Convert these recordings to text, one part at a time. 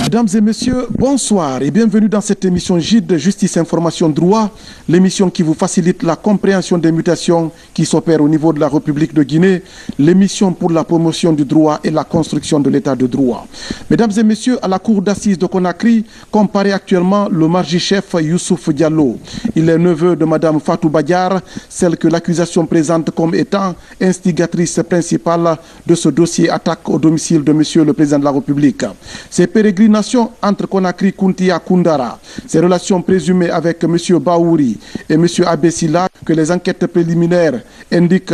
Mesdames et messieurs, bonsoir et bienvenue dans cette émission JID, Justice, Information, Droit, l'émission qui vous facilite la compréhension des mutations qui s'opèrent au niveau de la République de Guinée, l'émission pour la promotion du droit et la construction de l'état de droit. Mesdames et messieurs, à la cour d'assises de Conakry, comparaît actuellement le margi-chef Youssouf Diallo. Il est neveu de Madame Fatou Badiar, celle que l'accusation présente comme étant instigatrice principale de ce dossier attaque au domicile de Monsieur le Président de la République. Ces pérégrinations entre Conakry, Kountia, Koundara, ces relations présumées avec M. Baouri et M. Abessila, que les enquêtes préliminaires indiquent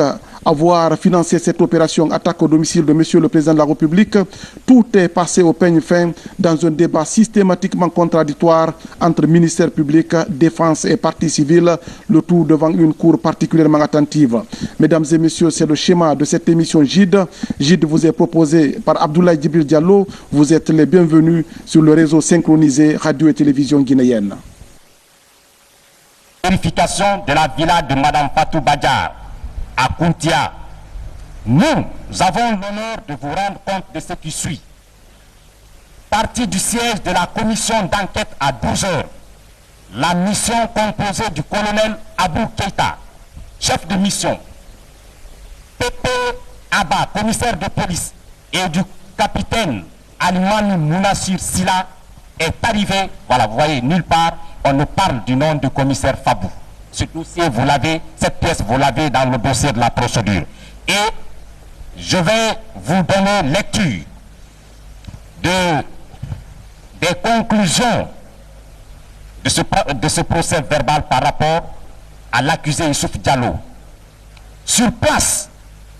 avoir financé cette opération attaque au domicile de M. le Président de la République, tout est passé au peigne fin dans un débat systématiquement contradictoire entre ministère public, défense et partie civile, le tout devant une cour particulièrement attentive. Mesdames et messieurs, c'est le schéma de cette émission JID. JID vous est proposé par Abdoulaye Djibril Diallo. Vous êtes les bienvenus sur le réseau synchronisé radio et télévision guinéenne. Vérification de la villa de Madame Fatou Badiar à Kountia. Nous avons l'honneur de vous rendre compte de ce qui suit. Partie du siège de la commission d'enquête à 12 heures. La mission composée du colonel Abou Keïta, chef de mission, Pépé Abba, commissaire de police, et du capitaine Alimani Mounassir Silla est arrivé. Voilà, vous voyez, nulle part on ne parle du nom du commissaire Fabou. Ce dossier, vous l'avez, cette pièce, vous l'avez dans le dossier de la procédure. Et je vais vous donner lecture des conclusions de ce procès verbal par rapport à l'accusé Youssouf Diallo. Sur place,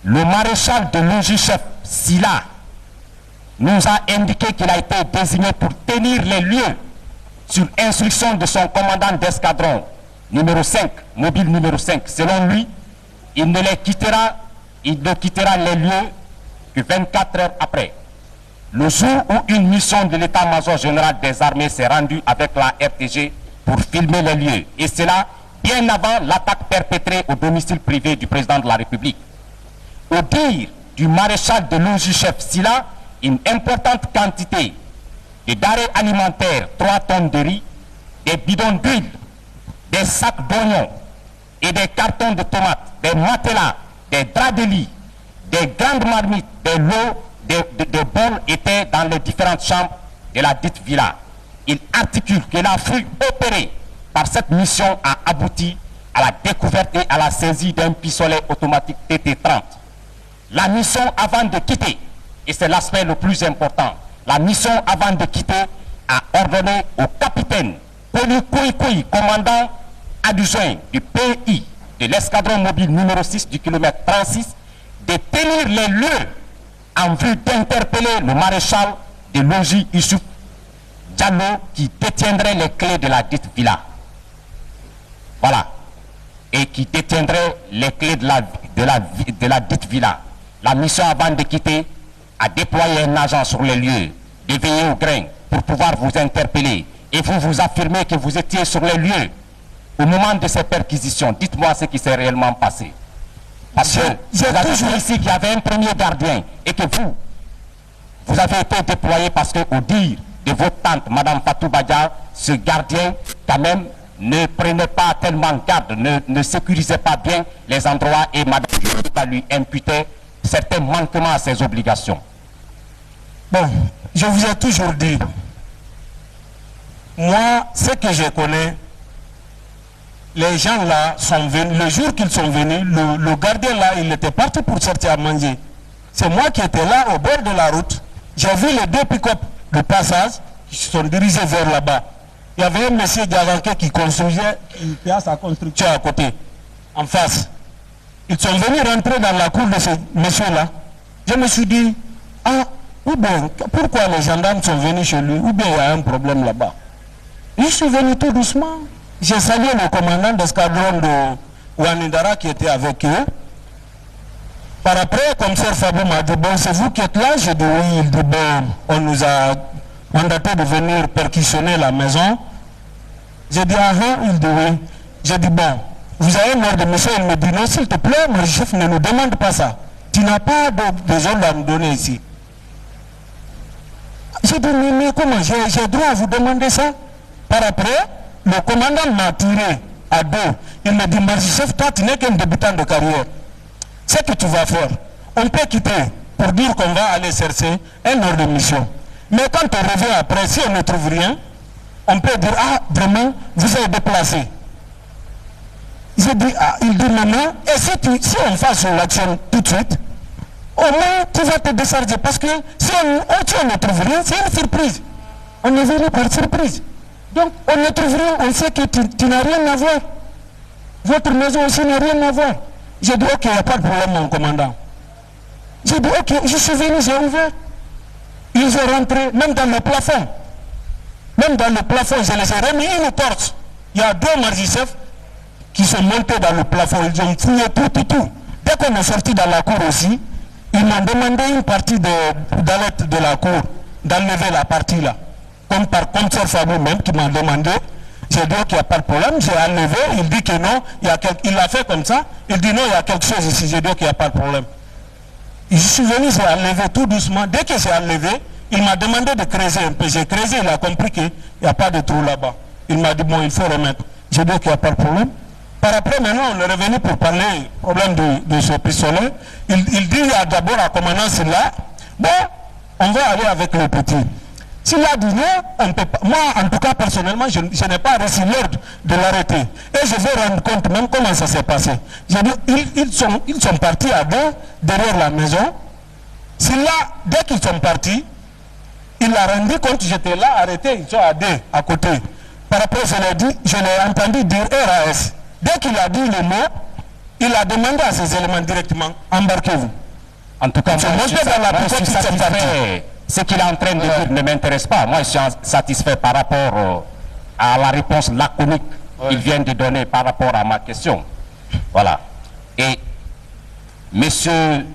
le maréchal de logis-chef Silla nous a indiqué qu'il a été désigné pour tenir les lieux sur instruction de son commandant d'escadron numéro 5, mobile numéro 5. Selon lui, il ne quittera les lieux que 24 heures après. Le jour où une mission de l'état-major général des armées s'est rendue avec la RTG pour filmer les lieux. Et cela bien avant l'attaque perpétrée au domicile privé du président de la République. Au dire du maréchal de logis-chef Silla, une importante quantité de denrées alimentaires, 3 tonnes de riz, des bidons d'huile, des sacs d'oignons et des cartons de tomates, des matelas, des draps de lit, des grandes marmites, des lots, des bols étaient dans les différentes chambres de la dite villa. Il articule que la fouille opérée par cette mission a abouti à la découverte et à la saisie d'un pistolet automatique TT-30. La mission avant de quitter, et c'est l'aspect le plus important, la mission avant de quitter a ordonné au capitaine Poli Kouikoui, commandant adjoint du PI de l'escadron mobile numéro 6 du kilomètre 36, de tenir les lieux en vue d'interpeller le maréchal de logis Youssouf Diallo qui détiendrait les clés de la dite villa. Voilà. Et qui détiendrait les clés de la dite villa. La mission avant de quitter a déployé un agent sur les lieux, de veiller au grain pour pouvoir vous interpeller. Et vous affirmez que vous étiez sur les lieux au moment de ces perquisitions. Dites-moi ce qui s'est réellement passé. Parce que vous avez toujours ici qu'il y avait un premier gardien et que vous avez été déployé parce qu'au dire de votre tante, Madame Fatou Badiar, ce gardien, quand même, ne prenait pas tellement garde, ne sécurisait pas bien les endroits et Madame lui imputait certains manquements à ses obligations. Bon, je vous ai toujours dit, moi, ce que je connais, les gens là sont venus, le jour qu'ils sont venus, le gardien là, il était parti pour sortir à manger. C'est moi qui étais là, au bord de la route. J'ai vu les 2 pick-up de passage qui se sont dirigés vers là-bas. Il y avait un monsieur Diavanké qui construisait une pièce à construction à côté, en face. Ils sont venus rentrer dans la cour de ce monsieur-là. Je me suis dit, ah, ou bien, pourquoi les gendarmes sont venus chez lui, ou bien il y a un problème là-bas. Je suis venu tout doucement. J'ai salué le commandant d'escadron de Ouanidara qui était avec eux. Par après, comme Sir Fabou m'a dit, bon, c'est vous qui êtes là? J'ai dit oui. Il dit, bon, on nous a mandaté de venir perquisitionner la maison. J'ai dit, ah, il dit oui. J'ai dit, bon, vous avez un ordre, monsieur? Il me dit, non, s'il te plaît, mon chef ne nous demande pas ça. Tu n'as pas de besoin de me donner ici. J'ai dit, mais comment j'ai droit à vous demander ça? Par après, le commandant m'a tiré à dos. Il m'a dit, Marji-chef, toi, tu n'es qu'un débutant de carrière. Ce que tu vas faire, on peut quitter pour dire qu'on va aller chercher un ordre de mission. Mais quand on revient après, si on ne trouve rien, on peut dire, ah, vraiment, vous êtes déplacé. J'ai dit, ah, il dit, maman, et si on fasse l'action tout de suite, au moins tu vas te décharger. Parce que si on ne trouve rien, c'est une surprise. On est venu par surprise. Donc, on ne trouve rien, on sait que tu n'as rien à voir. Votre maison aussi n'a rien à voir. J'ai dit, ok, il n'y a pas de problème, mon commandant. J'ai dit, ok, je suis venu, j'ai ouvert. Ils sont rentrés, même dans le plafond. Même dans le plafond, je les ai remis une porte. Il y a deux Marji-chefs qui sont montés dans le plafond. Ils ont fouillé tout. Dès qu'on est sorti dans la cour aussi, ils m'ont demandé une partie d'alerte de la cour, d'enlever la partie là. Comme par commissaire Fabou même qui m'a demandé. J'ai dit qu'il n'y a pas de problème, j'ai enlevé. Il dit que non, il l'a fait comme ça. Il dit non, il y a quelque chose ici. J'ai dit qu'il n'y a pas de problème. Je suis venu, j'ai enlevé tout doucement. Dès que j'ai enlevé, il m'a demandé de creuser un peu. J'ai creusé, il a compris qu'il n'y a pas de trou là-bas. Il m'a dit bon, il faut remettre. J'ai dit qu'il n'y a pas de problème. Par après, maintenant, on est revenu pour parler du problème de ce pistolet. Il dit d'abord à commandant là, bon, on va aller avec le petit. S'il a dit non, on peut pas. Moi, en tout cas, personnellement, je n'ai pas reçu l'ordre de l'arrêter. Et je vais rendre compte même comment ça s'est passé. J'ai dit, ils sont partis à deux, derrière la maison. Dès qu'ils sont partis, il a rendu compte, j'étais là, arrêté, ils sont à deux, à côté. Par après, je l'ai entendu dire RAS. Dès qu'il a dit le mot, il a demandé à ses éléments directement, embarquez-vous. En tout cas, moi, je suis satisfait. Ce qu'il est en train de dire ne m'intéresse pas. Moi, je suis satisfait par rapport à la réponse laconique qu'il vient de donner par rapport à ma question. Voilà. Et monsieur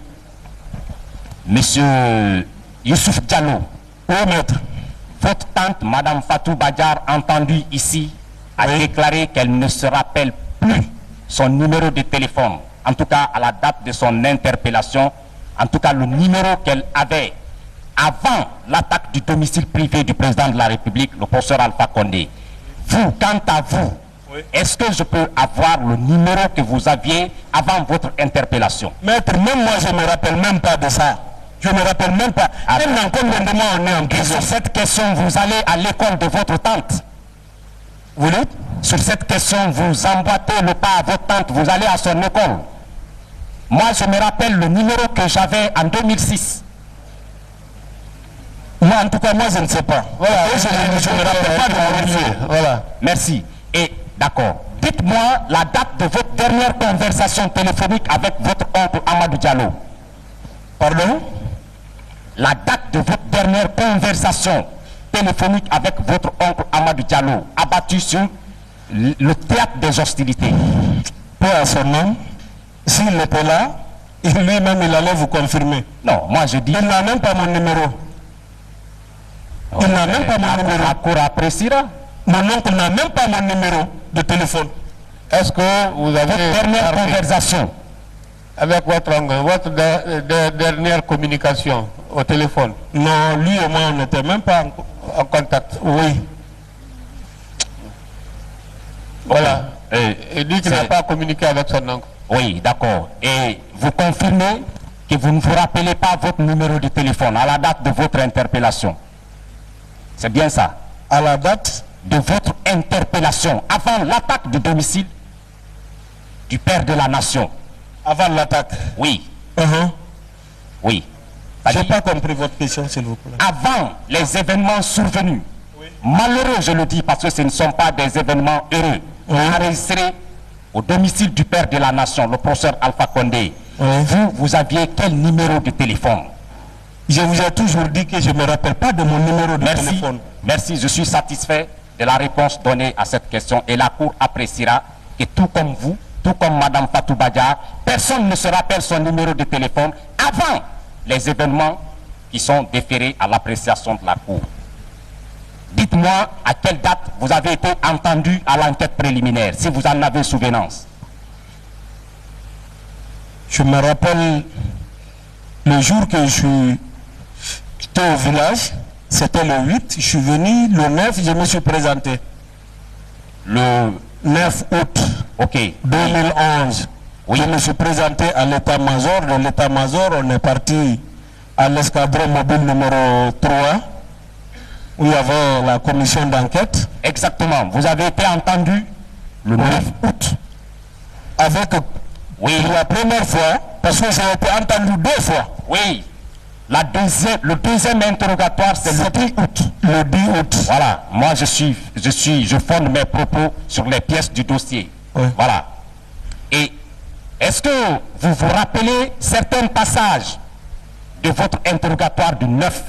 Youssouf Diallo, votre tante, Madame Fatou Badiar, entendue ici, a déclaré qu'elle ne se rappelle plus son numéro de téléphone, en tout cas à la date de son interpellation, en tout cas le numéro qu'elle avait avant l'attaque du domicile privé du président de la République, le professeur Alpha Condé. Vous, quant à vous, est-ce que je peux avoir le numéro que vous aviez avant votre interpellation? Maître, même moi, je ne me rappelle même pas de ça. Je ne me rappelle même pas. Même dans combien de mois on est en prison? Sur cette question, vous allez à l'école de votre tante. Vous dites? Sur cette question, vous emboîtez le pas à votre tante, vous allez à son école. Moi, je me rappelle le numéro que j'avais en 2006. Moi, en tout cas, moi, je ne sais pas. Voilà, je ne me rappelle pas de mon numéro. Voilà. Merci. Et d'accord. Dites-moi la date de votre dernière conversation téléphonique avec votre oncle Amadou Diallo. Pardon? La date de votre dernière conversation téléphonique avec votre oncle Amadou Diallo, abattu sur le théâtre des hostilités. Peu à son nom, s'il était là, lui-même il allait vous confirmer. Non, moi je dis... Il n'a même pas mon numéro. Il n'a même pas mon numéro. La cour appréciera. Mon oncle n'a même pas mon numéro de téléphone. Est-ce que vous avez votre dernière conversation avec votre oncle, votre dernière communication au téléphone? Non, lui et moi on n'était même pas en contact. Oui. Voilà. Il dit qu'il n'a pas communiqué avec son oncle. Oui, d'accord. Et vous confirmez que vous ne vous rappelez pas votre numéro de téléphone à la date de votre interpellation? C'est bien ça? À la date de votre interpellation, avant l'attaque du domicile du père de la nation. Avant l'attaque? Oui. Oui. Je n'ai pas compris votre question, s'il vous plaît. Avant les événements survenus, malheureux, je le dis parce que ce ne sont pas des événements heureux, enregistrés au domicile du père de la nation, le professeur Alpha Condé. Vous aviez quel numéro de téléphone? Je vous ai toujours dit que je ne me rappelle pas de mon numéro de téléphone. Merci, je suis satisfait de la réponse donnée à cette question et la Cour appréciera que tout comme vous, tout comme Madame Fatou Badiar, personne ne se rappelle son numéro de téléphone avant les événements qui sont déférés à l'appréciation de la Cour. Dites-moi à quelle date vous avez été entendu à l'enquête préliminaire, si vous en avez souvenance. Je me rappelle le jour que j'étais au village, C'était le 8, je suis venu, le 9, je me suis présenté. Le 9 août ok. 2011, je me suis présenté à l'état-major. De l'état-major, on est parti à l'escadron mobile numéro 3, où il y avait la commission d'enquête. Exactement. Vous avez été entendu le 9 août. Avec, Oui. pour la première fois, parce que j'ai été entendu 2 fois. Oui. Le deuxième interrogatoire, c'est le 10 août. Le 10 août. Voilà. Moi, je fonde mes propos sur les pièces du dossier. Oui. Voilà. Et est-ce que vous vous rappelez certains passages de votre interrogatoire du 9?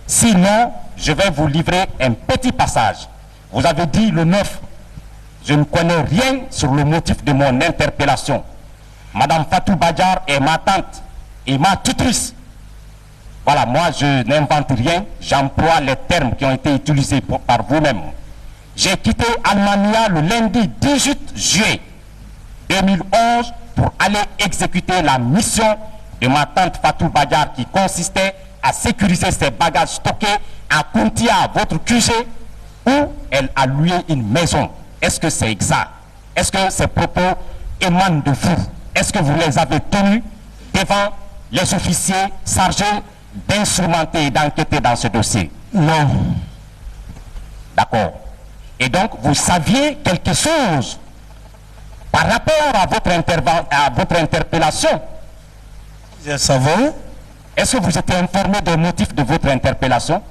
Sinon, je vais vous livrer un petit passage. Vous avez dit le 9, je ne connais rien sur le motif de mon interpellation. Madame Fatou Badjar est ma tante et ma tutrice. Voilà, moi je n'invente rien, j'emploie les termes qui ont été utilisés par vous-même. J'ai quitté Almania le lundi 18 juillet 2011 pour aller exécuter la mission de ma tante Fatou Badjar qui consistait à sécuriser ses bagages stockés à Kountia, votre QG, où elle a loué une maison. Est-ce que c'est exact? Est-ce que ces propos émanent de vous? Est-ce que vous les avez tenus devant les officiers chargés d'instrumenter et d'enquêter dans ce dossier? Non. D'accord. Et donc, vous saviez quelque chose par rapport à votre interpellation? Je savais. Est-ce que vous étiez informé des motifs de votre interpellation?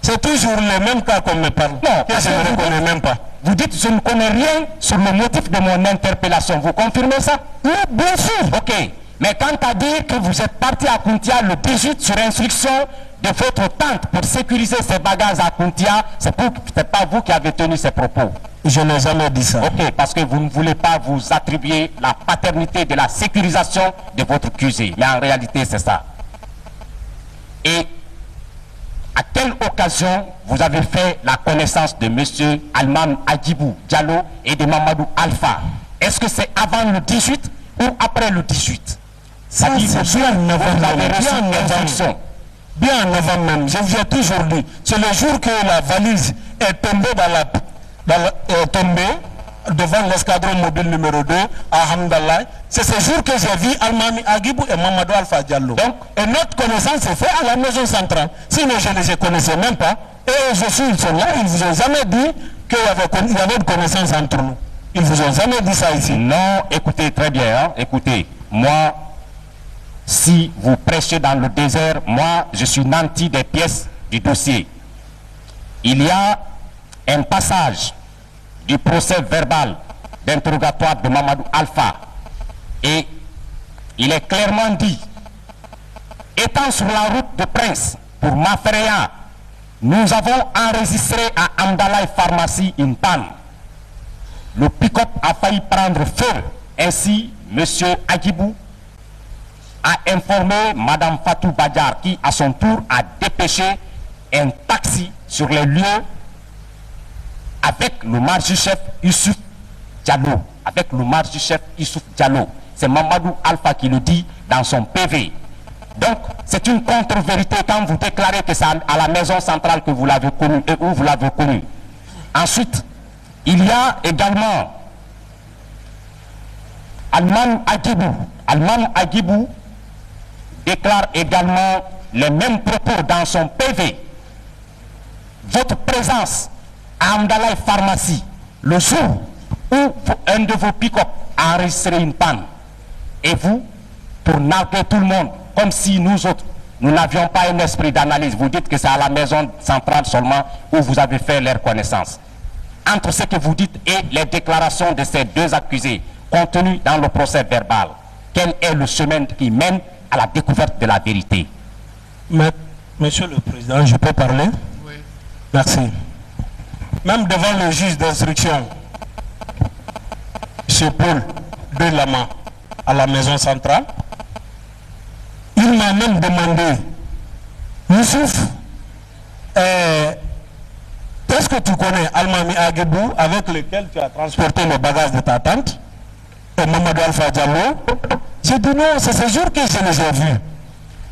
C'est toujours le même cas qu'on me parle. Non, que je ne reconnais même pas. Vous dites, je ne connais rien sur le motif de mon interpellation. Vous confirmez ça? Oui, bien sûr. Ok. Mais quant à dire que vous êtes parti à Kountia le 18 sur instruction de votre tante pour sécuriser ses bagages à Kountia, c'est pas vous qui avez tenu ces propos. Je n'ai jamais dit ça. Ok, parce que vous ne voulez pas vous attribuer la paternité de la sécurisation de votre QG. Mais en réalité, c'est ça. Et à quelle occasion vous avez fait la connaissance de M. Alman Agibou Diallo et de Mamadou Alpha? Est-ce que c'est avant le 18 ou après le 18? Ça, c'est bien avant. Vous avez reçu une instruction. Bien avant même. Je vous ai toujours dit. C'est le jour que la valise est tombée devant l'escadron mobile numéro 2 à Hamdallah. C'est ce jour que j'ai vu Almami Agibou et Mamadou Alpha Diallo. Donc, et notre connaissance est faite à la maison centrale. Sinon, je ne les connaissais même pas. Et ils sont là, ils ne vous ont jamais dit qu'il y avait une connaissance entre nous. Ils ne vous ont jamais dit ça ici. Non, écoutez très bien. Hein, écoutez, moi, si vous prêchez dans le désert, moi, je suis nanti des pièces du dossier. Il y a un passage du procès verbal d'interrogatoire de Mamadou Alpha et il est clairement dit, étant sur la route de Prince pour Mafréa, nous avons enregistré à Amdalaï Pharmacie une panne. Le pick-up a failli prendre feu. Ainsi, M. Agibou a informé Mme Fatou Badjar qui, à son tour, a dépêché un taxi sur les lieux avec le marge-chef Youssouf Diallo. Avec le marge-chef Youssouf Diallo. C'est Mamadou Alpha qui le dit dans son PV. Donc, c'est une contre-vérité quand vous déclarez que c'est à la maison centrale que vous l'avez connu et où vous l'avez connu. Ensuite, il y a également Alman Agibou. Alman Agibou déclare également les mêmes propos dans son PV. Votre présence à Amdalaï Pharmacie, le jour où un de vos pick-up a enregistré une panne, et vous, pour narguer tout le monde, comme si nous autres, nous n'avions pas un esprit d'analyse, vous dites que c'est à la maison centrale seulement où vous avez fait leur connaissance. Entre ce que vous dites et les déclarations de ces deux accusés contenues dans le procès verbal, quel est le chemin qui mène à la découverte de la vérité? Monsieur le Président, je peux parler? Oui. Merci. Même devant le juge d'instruction, M. Paul de Lama, à la maison centrale, il m'a même demandé, Youssouf, est-ce que tu connais Almami Agibou avec lequel tu as transporté le bagage de ta tante et Mamadou Alpha Diallo? J'ai dit non, c'est ce jour que je les ai vus.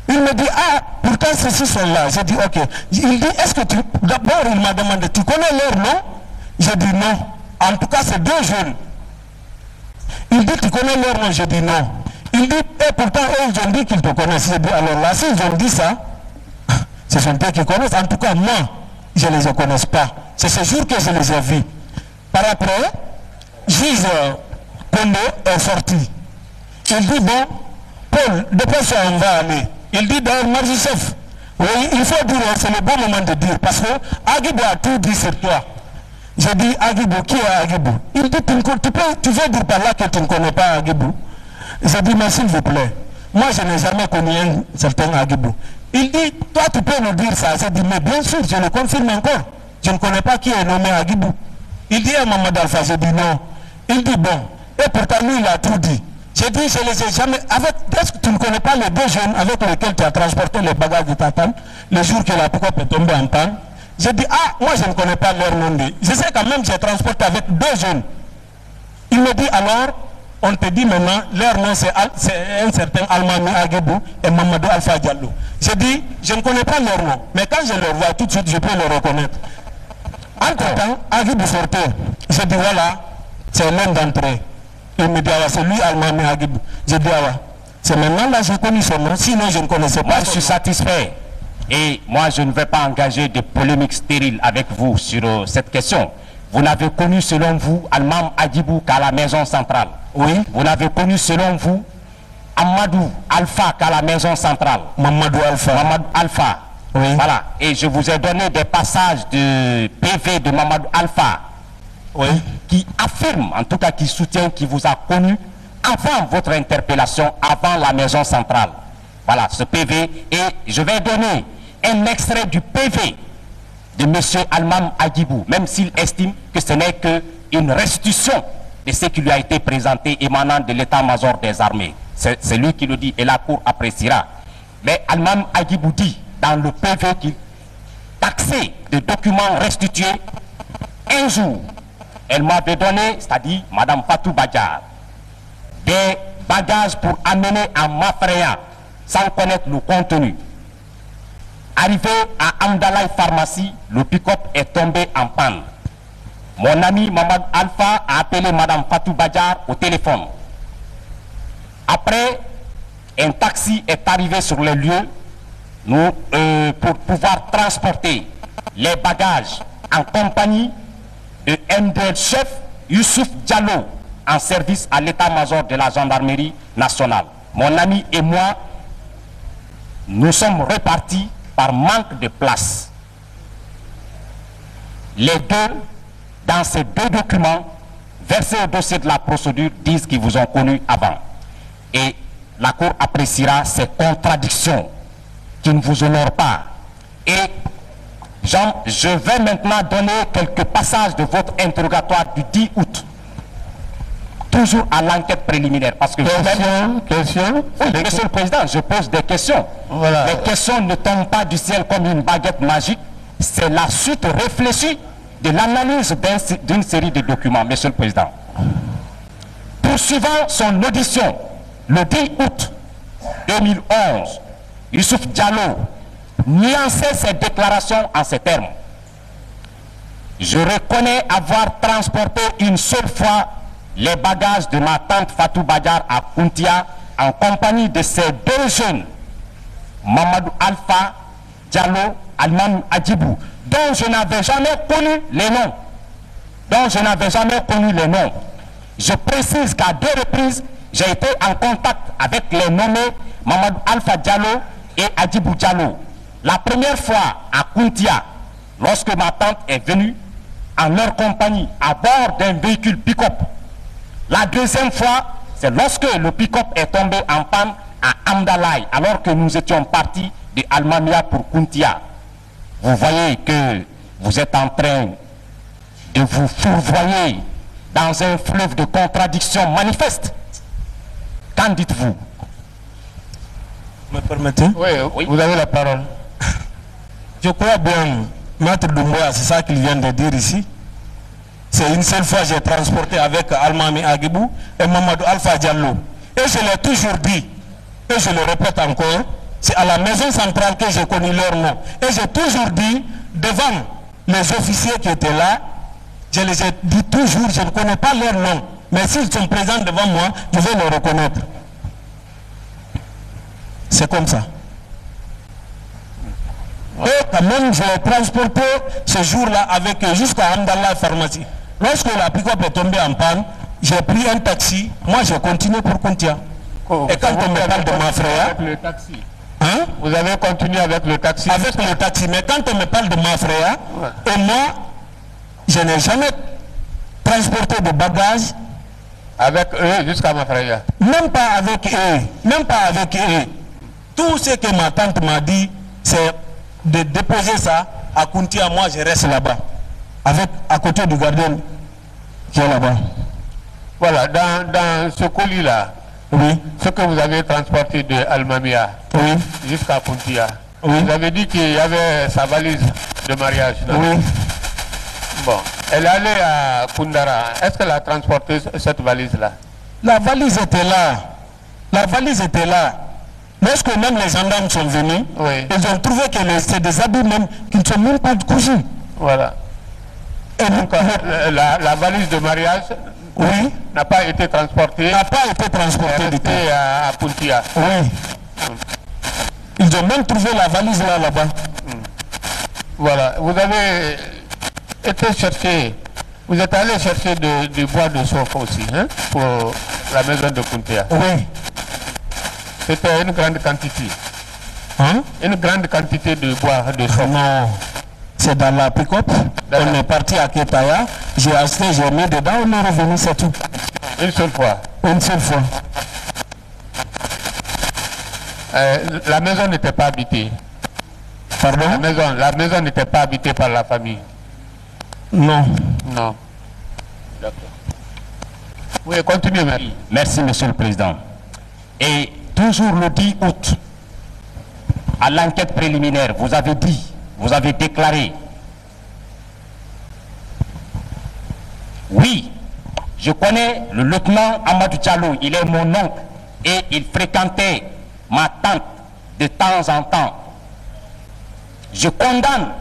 Il me dit, ah, pourtant ceux-ci sont là. J'ai dit, ok. Il dit, est-ce que tu... D'abord, il m'a demandé, tu connais leur nom? J'ai dit non. En tout cas, c'est 2 jeunes. Il dit, tu connais leur nom? J'ai dit non. Il dit, et pourtant, eux, ils ont dit qu'ils te connaissent. J'ai dit, alors là, s'ils ont dit ça, ce sont eux qui connaissent. En tout cas, moi, je ne les connais pas. C'est ce jour que je les ai vus. Par après, juge Condé est sorti. Il dit, bon, Paul, depuis ça, on va aller. Il dit, dans Marji-Chef, oui, il faut dire, c'est le bon moment de dire, parce que Agibou a tout dit sur toi. J'ai dit, Agibou, qui est Agibou? Il dit, tu veux dire par là que tu ne connais pas Agibou? J'ai dit, mais s'il vous plaît, moi je n'ai jamais connu un certain Agibou. Il dit, toi tu peux nous dire ça. J'ai dit, mais bien sûr, je le confirme encore. Je ne connais pas qui est nommé Agibou. Il dit à Mamadou Alpha, j'ai dit non. Il dit, bon, et pourtant lui il a tout dit. J'ai dit, je ne les ai jamais... Est-ce que tu ne connais pas les 2 jeunes avec lesquels tu as transporté les bagages de ta femme, le jour que la pick-up est tombée en panne? J'ai dit, ah, moi je ne connais pas leur nom. Je sais quand même que j'ai transporté avec 2 jeunes. Il me dit, alors, on te dit maintenant, leur nom c'est un certain Almami Agibou et Mamadou Alpha Diallo. J'ai dit, je ne connais pas leur nom, mais quand je les vois tout de suite, je peux les reconnaître. Entre-temps, Agibou sortait. J'ai dit, voilà, c'est l'un d'entre eux. Il me dit, ah, c'est lui, Almami Agibou. J'ai dit, ah, c'est maintenant là, je connais son nom, sinon je ne connaissais pas. Moi, je suis satisfait. Et moi, je ne vais pas engager de polémique stérile avec vous sur cette question. Vous n'avez connu, selon vous, Almam Agibou qu'à la maison centrale. Oui. Vous n'avez connu, selon vous, Amadou Alpha qu'à la maison centrale. Mamadou Alpha. Mamadou Alpha. Oui. Voilà. Et je vous ai donné des passages de PV de Mamadou Alpha. Oui. Qui affirme, en tout cas qui soutient, qui vous a connu avant votre interpellation, avant la maison centrale. Voilà, ce PV. Et je vais donner un extrait du PV de M. Almam Agibou, même s'il estime que ce n'est qu'une restitution de ce qui lui a été présenté émanant de l'état-major des armées. C'est lui qui le dit et la cour appréciera. Mais Almam Agibou dit dans le PV qu'il taxé de documents restitués un jour. Elle m'avait donné, c'est-à-dire Mme Fatou Badjar, des bagages pour amener à Mafreya sans connaître le contenu. Arrivé à Amdalaï Pharmacie, le pick-up est tombé en panne. Mon ami Mamadou Alpha a appelé Mme Fatou Badjar au téléphone. Après, un taxi est arrivé sur les lieux pour pouvoir transporter les bagages en compagnie de MD chef Youssouf Diallo en service à l'état-major de la gendarmerie nationale. Mon ami et moi, nous sommes repartis par manque de place. Les deux, dans ces 2 documents, versés au dossier de la procédure, disent qu'ils vous ont connu avant. Et la Cour appréciera ces contradictions qui ne vous honorent pas. Et je vais maintenant donner quelques passages de votre interrogatoire du 10 août. Toujours à l'enquête préliminaire. Parce que Question. Oui, Monsieur le Président, je pose des questions. Voilà. Les questions ne tombent pas du ciel comme une baguette magique. C'est la suite réfléchie de l'analyse d'une série de documents, Monsieur le Président. Poursuivant son audition le 10 août 2011, Youssouf Diallo nuançait ses déclarations en ces termes. Je reconnais avoir transporté une seule fois les bagages de ma tante Fatou Badjar à Kountia en compagnie de ces 2 jeunes, Mamadou Alpha Diallo, Almam Agibou, dont je n'avais jamais connu les noms. Je précise qu'à 2 reprises, j'ai été en contact avec les nommés Mamadou Alpha Diallo et Agibou Diallo. La première fois à Kountia, lorsque ma tante est venue en leur compagnie à bord d'un véhicule pick-up. La deuxième fois, c'est lorsque le pick-up est tombé en panne à Amdalaï, alors que nous étions partis de Almamia pour Kountia. Vous voyez que vous êtes en train de vous fourvoyer dans un fleuve de contradictions manifestes. Qu'en dites-vous? Me permettez? Oui, vous avez la parole. Je crois bien, Maître Doumbouya, c'est ça qu'il vient de dire ici. C'est une seule fois que j'ai transporté avec Almami Agibou et Mamadou Alpha Diallo. Et je l'ai toujours dit, et je le répète encore, C'est à la maison centrale que j'ai connu leur nom. Et j'ai toujours dit, devant les officiers qui étaient là, je les ai dit toujours, je ne connais pas leur nom. Mais s'ils sont présents devant moi, je vais les reconnaître. C'est comme ça. Et quand même, je l'ai transporté ce jour-là avec eux jusqu'à Hamdallah Pharmacie. Lorsque la pick-up est tombée en panne, j'ai pris un taxi. Moi, j'ai continué pour Kuntia. Et quand on me parle de ma frère... le taxi. Hein? Vous avez continué avec le taxi? Avec le taxi. Mais quand on me parle de ma frère, et moi, je n'ai jamais transporté de bagages. Avec eux jusqu'à ma frère? Même pas avec eux. Même pas avec eux. Tout ce que ma tante m'a dit, c'est de déposer ça à Kuntia. Moi, je reste là-bas. À côté du gardien qui est là-bas. Voilà, dans ce colis-là, oui, ce que vous avez transporté de Almamia oui, jusqu'à Kuntia, oui, vous avez dit qu'il y avait sa valise de mariage, non? Oui. Bon, elle allait à Kundara. Est-ce qu'elle a transporté cette valise-là? La valise était là. La valise était là. Lorsque même les gendarmes sont venus, Oui. ils ont trouvé que c'est des habits même qui ne sont même pas cousus. Voilà. Et Donc, la valise de mariage, oui, n'a pas été transportée. n'a pas été transportée du tout. À Kuntia. Oui. Ils ont même trouvé la valise là-bas. Voilà. Vous avez été chercher, vous êtes allé chercher du bois de soif aussi, hein, pour la maison de Kuntia. Oui. C'était une grande quantité. Hein? Une grande quantité de bois de soif. Non. C'est dans la pick-up. On est parti à Ketaya. J'ai acheté, j'ai mis dedans, on est revenu, c'est tout. Une seule fois. Une seule fois. La maison n'était pas habitée. Pardon? La maison n'était pas habitée par la famille. Non. Non. D'accord. Oui, continuez, maître. Merci, Monsieur le Président. Et toujours le 10 août, à l'enquête préliminaire, vous avez dit, vous avez déclaré, oui, je connais le lieutenant Amadou Diallo, il est mon oncle et il fréquentait ma tante de temps en temps. Je condamne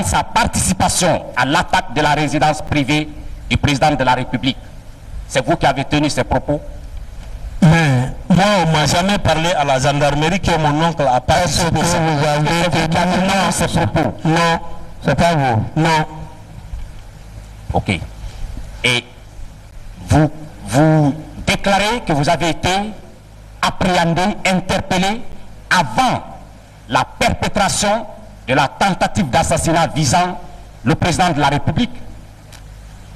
sa participation à l'attaque de la résidence privée du président de la République. C'est vous qui avez tenu ces propos? Mais moi, on ne m'a jamais parlé à la gendarmerie que mon oncle a participé. Vous avez tenu ces propos? Non, c'est pas vous? Non. Ok. Et vous déclarez que vous avez été appréhendé, interpellé avant la perpétration de la tentative d'assassinat visant le président de la République.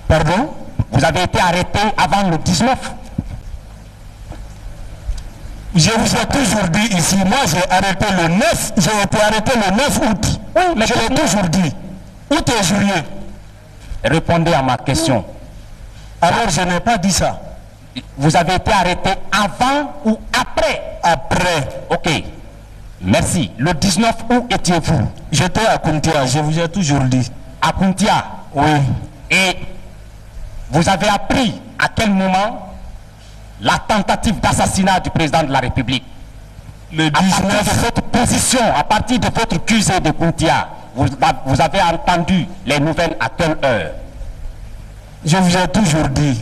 Pardon? Vous avez été arrêté avant le 19. Je vous ai toujours dit ici, moi j'ai arrêté le 9, j'ai été arrêté le 9 août. Oui, mais je l'ai toujours dit. Août et juillet. Répondez à ma question. Alors je n'ai pas dit ça. Vous avez été arrêté avant ou après? Après. Ok. Merci. Le 19, où étiez-vous? J'étais à Kuntia, je vous ai toujours dit. À Kuntia? Oui. Et vous avez appris à quel moment la tentative d'assassinat du président de la République? Le 19. À partir de votre position, à partir de votre QG de Kuntia, vous avez entendu les nouvelles à quelle heure? Je vous ai toujours dit.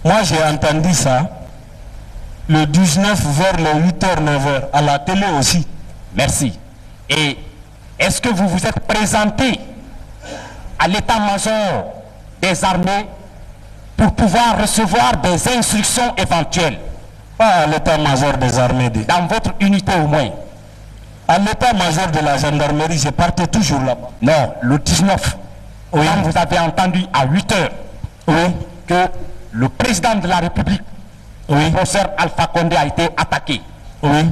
Moi j'ai entendu ça le 19 vers les 8h, 9h, à la télé aussi. Merci. Et est-ce que vous vous êtes présenté à l'état-major des armées pour pouvoir recevoir des instructions éventuelles? Pas à l'état-major des armées. Dans votre unité au moins? À l'état-major de la gendarmerie, je partais toujours là-bas. Non, le 19. Oui. Quand vous avez entendu à 8h, oui, que le président de la République, oui, le professeur Alpha Condé, a été attaqué. Oui.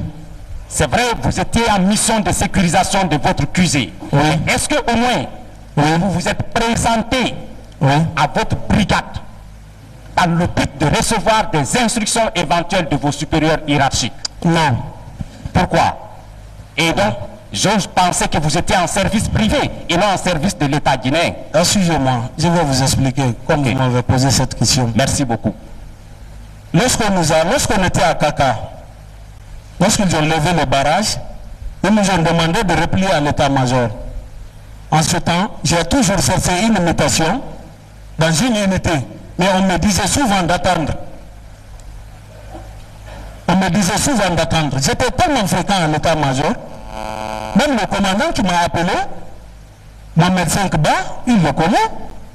C'est vrai, vous étiez en mission de sécurisation de votre QG. Oui. Est-ce qu'au moins, oui, vous vous êtes présenté, oui, à votre brigade dans le but de recevoir des instructions éventuelles de vos supérieurs hiérarchiques? Non. Pourquoi? Et donc, je pensais que vous étiez en service privé et non en service de l'État guinéen. Excusez-moi, je vais vous expliquer comme vous m'avez posé cette question. Merci beaucoup. Lorsqu'on était à Kaka, lorsqu'ils ont levé le barrage, ils nous ont demandé de replier à l'état-major. En ce temps, j'ai toujours cherché une mutation dans une unité, mais on me disait souvent d'attendre. On me disait souvent d'attendre. J'étais tellement fréquent à l'état-major, même le commandant qui m'a appelé, Mohamed 5Ba, il le connaît.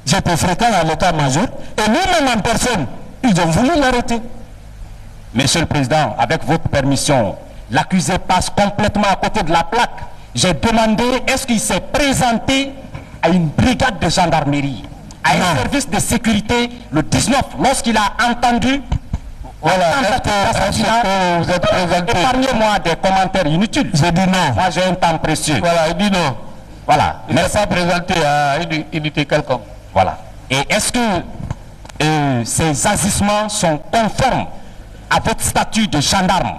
J'étais fréquent à l'état-major, et lui-même en personne, ils ont voulu l'arrêter. Monsieur le Président, avec votre permission, l'accusé passe complètement à côté de la plaque. J'ai demandé, est-ce qu'il s'est présenté à une brigade de gendarmerie, à un service de sécurité le 19, lorsqu'il a entendu. Voilà, est-ce que vous êtes présenté? Épargnez-moi des commentaires inutiles. J'ai dit non. Moi, j'ai un temps précieux. Voilà, il dit non. Voilà. Il n'est pas présenté à une unité quelconque. Voilà. Et est-ce que ces agissements sont conformes à votre statut de gendarme?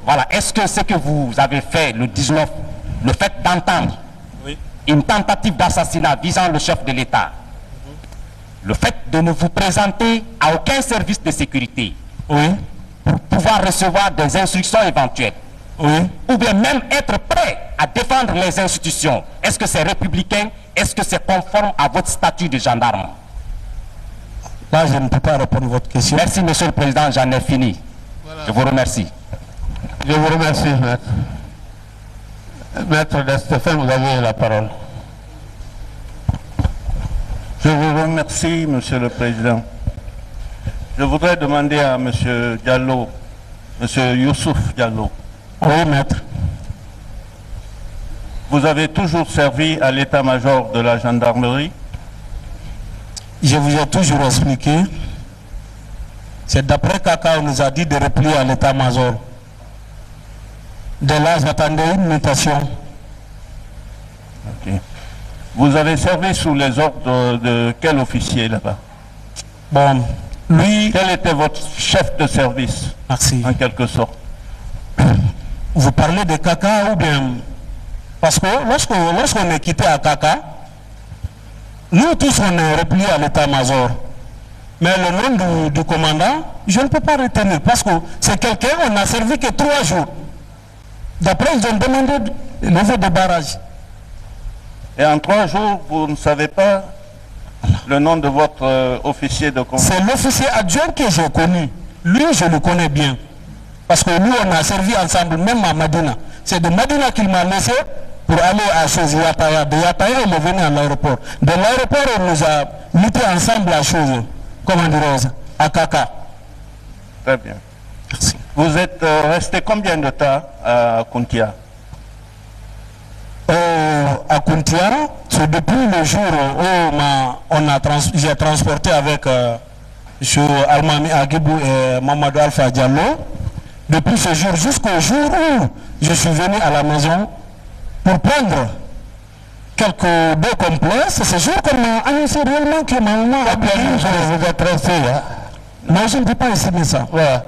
Voilà. Est-ce que ce que vous avez fait le 19, le fait d'entendre une tentative d'assassinat visant le chef de l'État, le fait de ne vous présenter à aucun service de sécurité, pour pouvoir recevoir des instructions éventuelles, ou bien même être prêt à défendre les institutions, est-ce que c'est républicain? Est-ce que c'est conforme à votre statut de gendarme? Là, je ne peux pas répondre à votre question. Merci, Monsieur le Président, j'en ai fini. Voilà. Je vous remercie. Je vous remercie, maître. Maître de Stéphane, vous avez la parole. Je vous remercie, Monsieur le Président. Je voudrais demander à Monsieur Diallo, Monsieur Youssouf Diallo. Oui, maître. Vous avez toujours servi à l'état-major de la gendarmerie? Je vous ai toujours expliqué. C'est d'après Kaka, on nous a dit de replier à l'état-major. De là, j'attendais une mutation. Ok. Vous avez servi sous les ordres de quel officier là-bas? Bon, lui... Quel était votre chef de service? Merci. En quelque sorte. Vous parlez de Kaka ou bien... Parce que lorsqu'on est quitté à Kaka, nous tous on est repliés à l'état-major. Mais le nom du commandant, je ne peux pas retenir parce que c'est quelqu'un, on n'a servi que 3 jours. D'après, ils ont demandé de lever des barrages. Et en 3 jours, vous ne savez pas le nom de votre officier de commandement? C'est l'officier adjoint que j'ai connu. Lui, je le connais bien. Parce que nous, on a servi ensemble, même à Madina. C'est de Madina qu'il m'a laissé pour aller à Chose Yataya. De Yataya, il est venu à l'aéroport. De l'aéroport, on nous a mutés ensemble à Chose, comment dirais-je, à Kaka. Très bien. Merci. Vous êtes resté combien de temps à Kuntia? À Kuntia, c'est depuis le jour où j'ai transporté avec Almami Agibou et Mamadou Alpha Diallo. Depuis ce jour jusqu'au jour où je suis venu à la maison pour prendre quelques deux complets, c'est ce jour qu'on m'a annoncé réellement que ma maman a perdu. Vous êtes resté, hein? Non, je ne peux pas estimer ça. Voilà.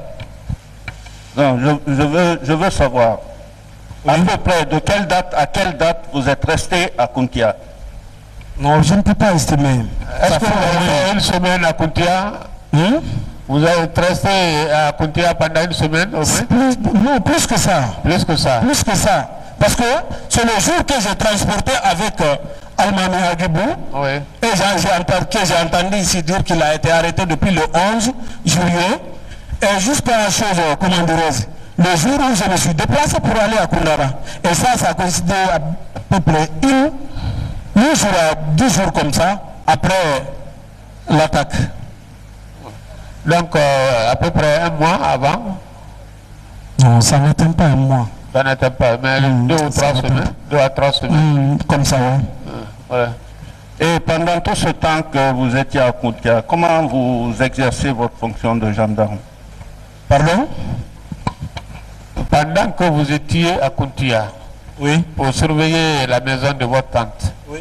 Non, je veux savoir, à peu près de quelle date à quelle date vous êtes resté à Kuntia? Non, je ne peux pas estimer. Est-ce que vous avez fait une semaine à Kuntia? Vous êtes resté à Kuntia pendant une semaine au moins? Non, plus que ça. Plus que ça. Plus que ça. Parce que c'est le jour que j'ai transporté avec Almami Agibou. Oui. Et j'ai entendu ici dire qu'il a été arrêté depuis le 11 juillet. Et jusqu'à la chose, comment dirais-je, le jour où je me suis déplacé pour aller à Koundara. Et ça a coïncidé à peu près 10 jours comme ça, après l'attaque. Donc, à peu près 1 mois avant? Non, ça n'atteint pas 1 mois. Ça n'atteint pas, mais 2 ou 3 semaines. 2 à 3 semaines. Comme ça, oui. Voilà. Et pendant tout ce temps que vous étiez à Kuntia, comment vous exercez votre fonction de gendarme? Pardon? Pendant que vous étiez à Kuntia, oui, pour surveiller la maison de votre tante, oui,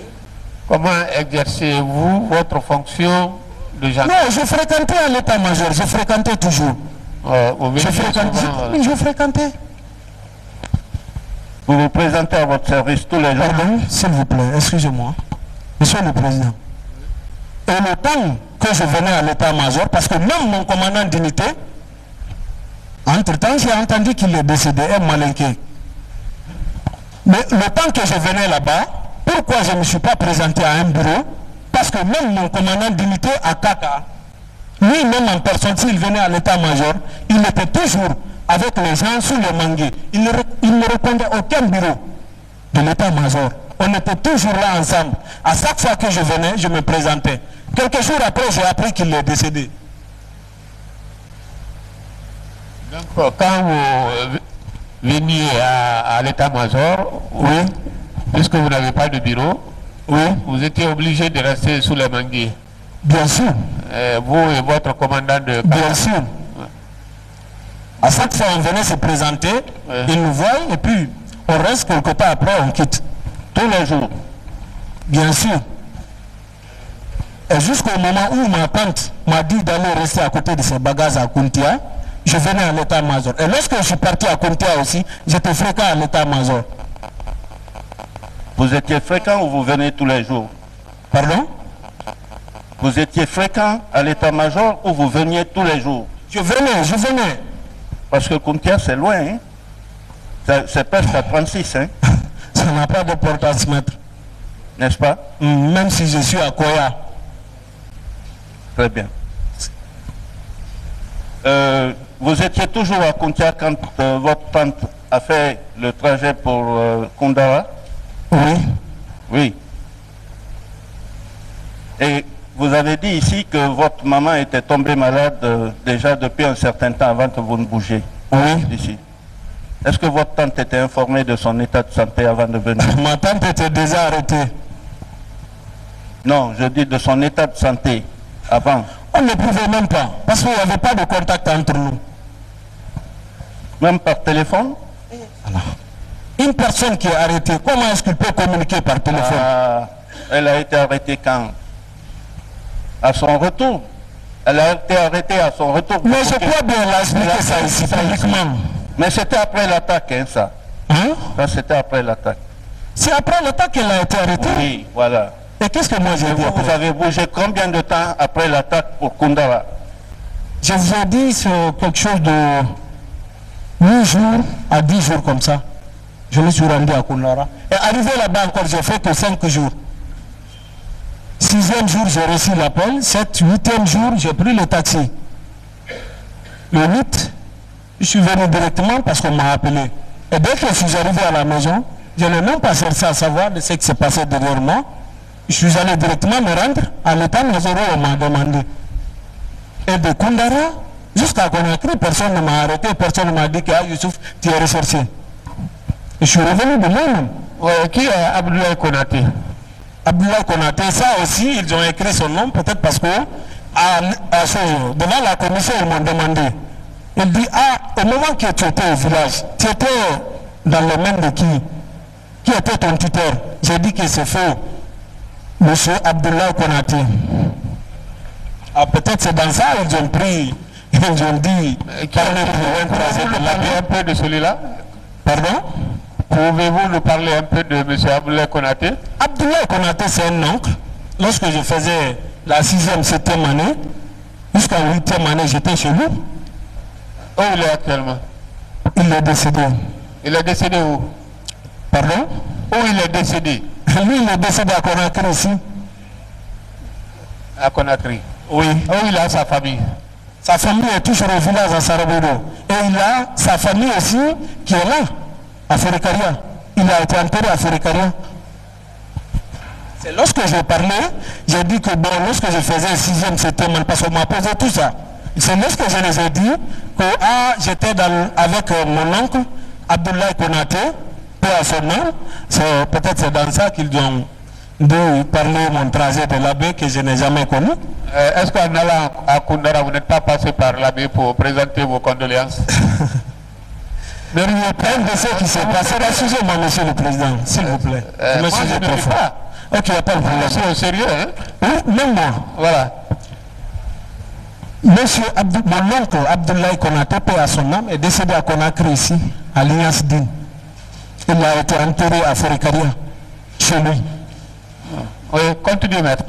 comment exercez-vous votre fonction de gendarme? Non, je fréquentais à l'état-major, je fréquentais toujours. Je fréquentais. Vous vous présentez à votre service tous les jours? Pardon, s'il vous plaît, excusez-moi. Monsieur le Président. Et le temps que je venais à l'état-major, parce que même mon commandant d'unité, Entre-temps, j'ai entendu qu'il est décédé, un malinqué. Mais le temps que je venais là-bas, pourquoi je ne me suis pas présenté à un bureau? Parce que même mon commandant d'unité à Kaka, lui-même en personne, s'il venait à l'état-major, il était toujours avec les gens sous le mangué. Il ne répondait à aucun bureau de l'état-major. On était toujours là ensemble. À chaque fois que je venais, je me présentais. Quelques jours après, j'ai appris qu'il est décédé. Donc, quand vous veniez à l'état-major, oui, puisque vous n'avez pas de bureau, oui, vous étiez obligé de rester sous les manguiers. Bien sûr. Vous et votre commandant de... Bien sûr. À chaque fois, on venait se présenter, ils nous voient, et puis on reste quelque temps après, on quitte. Tous les jours. Bien sûr. Et jusqu'au moment où ma tante m'a dit d'aller rester à côté de ses bagages à Kuntia, je venais à l'état-major. Et lorsque je suis parti à Kuntia aussi, j'étais fréquent à l'état-major. Vous étiez fréquent ou vous venez tous les jours? Pardon? Vous étiez fréquent à l'état-major ou vous veniez tous les jours? Je venais. Parce que Kuntia, c'est loin, hein? C'est presque à 36, hein? Ça n'a pas d'importance, maître. N'est-ce pas? Même si je suis à Koya. Très bien. Vous étiez toujours à Kuntia quand votre tante a fait le trajet pour Kundara? Oui. Oui. Et vous avez dit ici que votre maman était tombée malade déjà depuis un certain temps avant que vous ne bougiez. Oui. Ici. Est-ce que votre tante était informée de son état de santé avant de venir? Ma tante était déjà arrêtée. Non, je dis de son état de santé avant. On ne pouvait même pas, parce qu'il n'y avait pas de contact entre nous. Même par téléphone? Alors, une personne qui est arrêtée, comment est-ce qu'il peut communiquer par téléphone? Elle a été arrêtée quand? À son retour. Elle a été arrêtée à son retour. Mais je crois bien l'expliquer ça ici publiquement. Mais c'était après l'attaque, hein, ça. Hein? Ça, c'était après l'attaque. C'est après l'attaque qu'elle a été arrêtée? Oui, voilà. Et qu'est-ce que moi j'ai dit après? Vous avez bougé combien de temps après l'attaque pour Kundara? Je vous ai dit c'est quelque chose de 8 jours à 10 jours comme ça. Je me suis rendu à Kundara. Et arrivé là-bas encore, j'ai fait que 5 jours. 6e jour, j'ai reçu l'appel. 8e jour, j'ai pris le taxi. Le 8, je suis venu directement parce qu'on m'a appelé. Et dès que je suis arrivé à la maison, je n'ai même pas cherché à savoir de ce qui s'est passé derrière moi. Je suis allé directement me rendre à l'état-major où on m'a demandé. Et de Kundara jusqu'à Conakry, personne ne m'a arrêté, personne ne m'a dit que Youssouf, tu es recherché. Et je suis revenu de moi-même. Qui est Abdoulaye Konaté? Abdoulaye Konaté, ça aussi, ils ont écrit son nom, peut-être parce que devant la commission, ils m'ont demandé. Il dit, au moment que tu étais au village, tu étais dans le même de qui était ton tuteur? J'ai dit que c'est faux. Monsieur Abdoulaye Konaté. Peut-être c'est dans ça ils ont pris, ils ont dit, Pouvez-vous nous parler un peu de celui-là? Pardon? Pouvez-vous nous parler un peu de M. Abdoulaye Konaté? Abdoulaye Konaté, c'est un oncle. Lorsque je faisais la 6e, 7e année, jusqu'à la 8e année, j'étais chez lui. Où il est actuellement? Il est décédé. Il est décédé où? Pardon? Où il est décédé? Lui, il est décédé à Conakry ici. À Conakry? Oui. Où il a sa famille? Sa famille est toujours au village à Sarabodo. Et il a sa famille aussi qui est là, à Ferekaria. Il a été enterré à Ferekaria. C'est lorsque j'ai parlé, j'ai dit que bon, lorsque je faisais 6e, 7e, parce qu'on m'a posé tout ça. C'est lorsque je les ai dit que j'étais avec mon oncle, Abdoulaye Konaté, peu à son nom. Peut-être c'est dans ça qu'ils ont dû parler mon trajet de l'abbé que je n'ai jamais connu. Est-ce qu'en allant à Kundara, vous n'êtes pas passé par l'abbé pour présenter vos condoléances? Mais il y a plein de ce qui s'est passé. Excusez-moi, monsieur le président, s'il vous plaît. Monsieur, je ne sais pas. Ok, il n'y a pas de problème. C'est au sérieux, hein? Oui, même moi. Voilà. Monsieur mon oncle Abdoulaye Konaté, paix à son âme, est décédé à Conakry ici, à l'Ignace Dine. Il a été enterré à Ferekaria, chez lui. Oui, continuez, maître.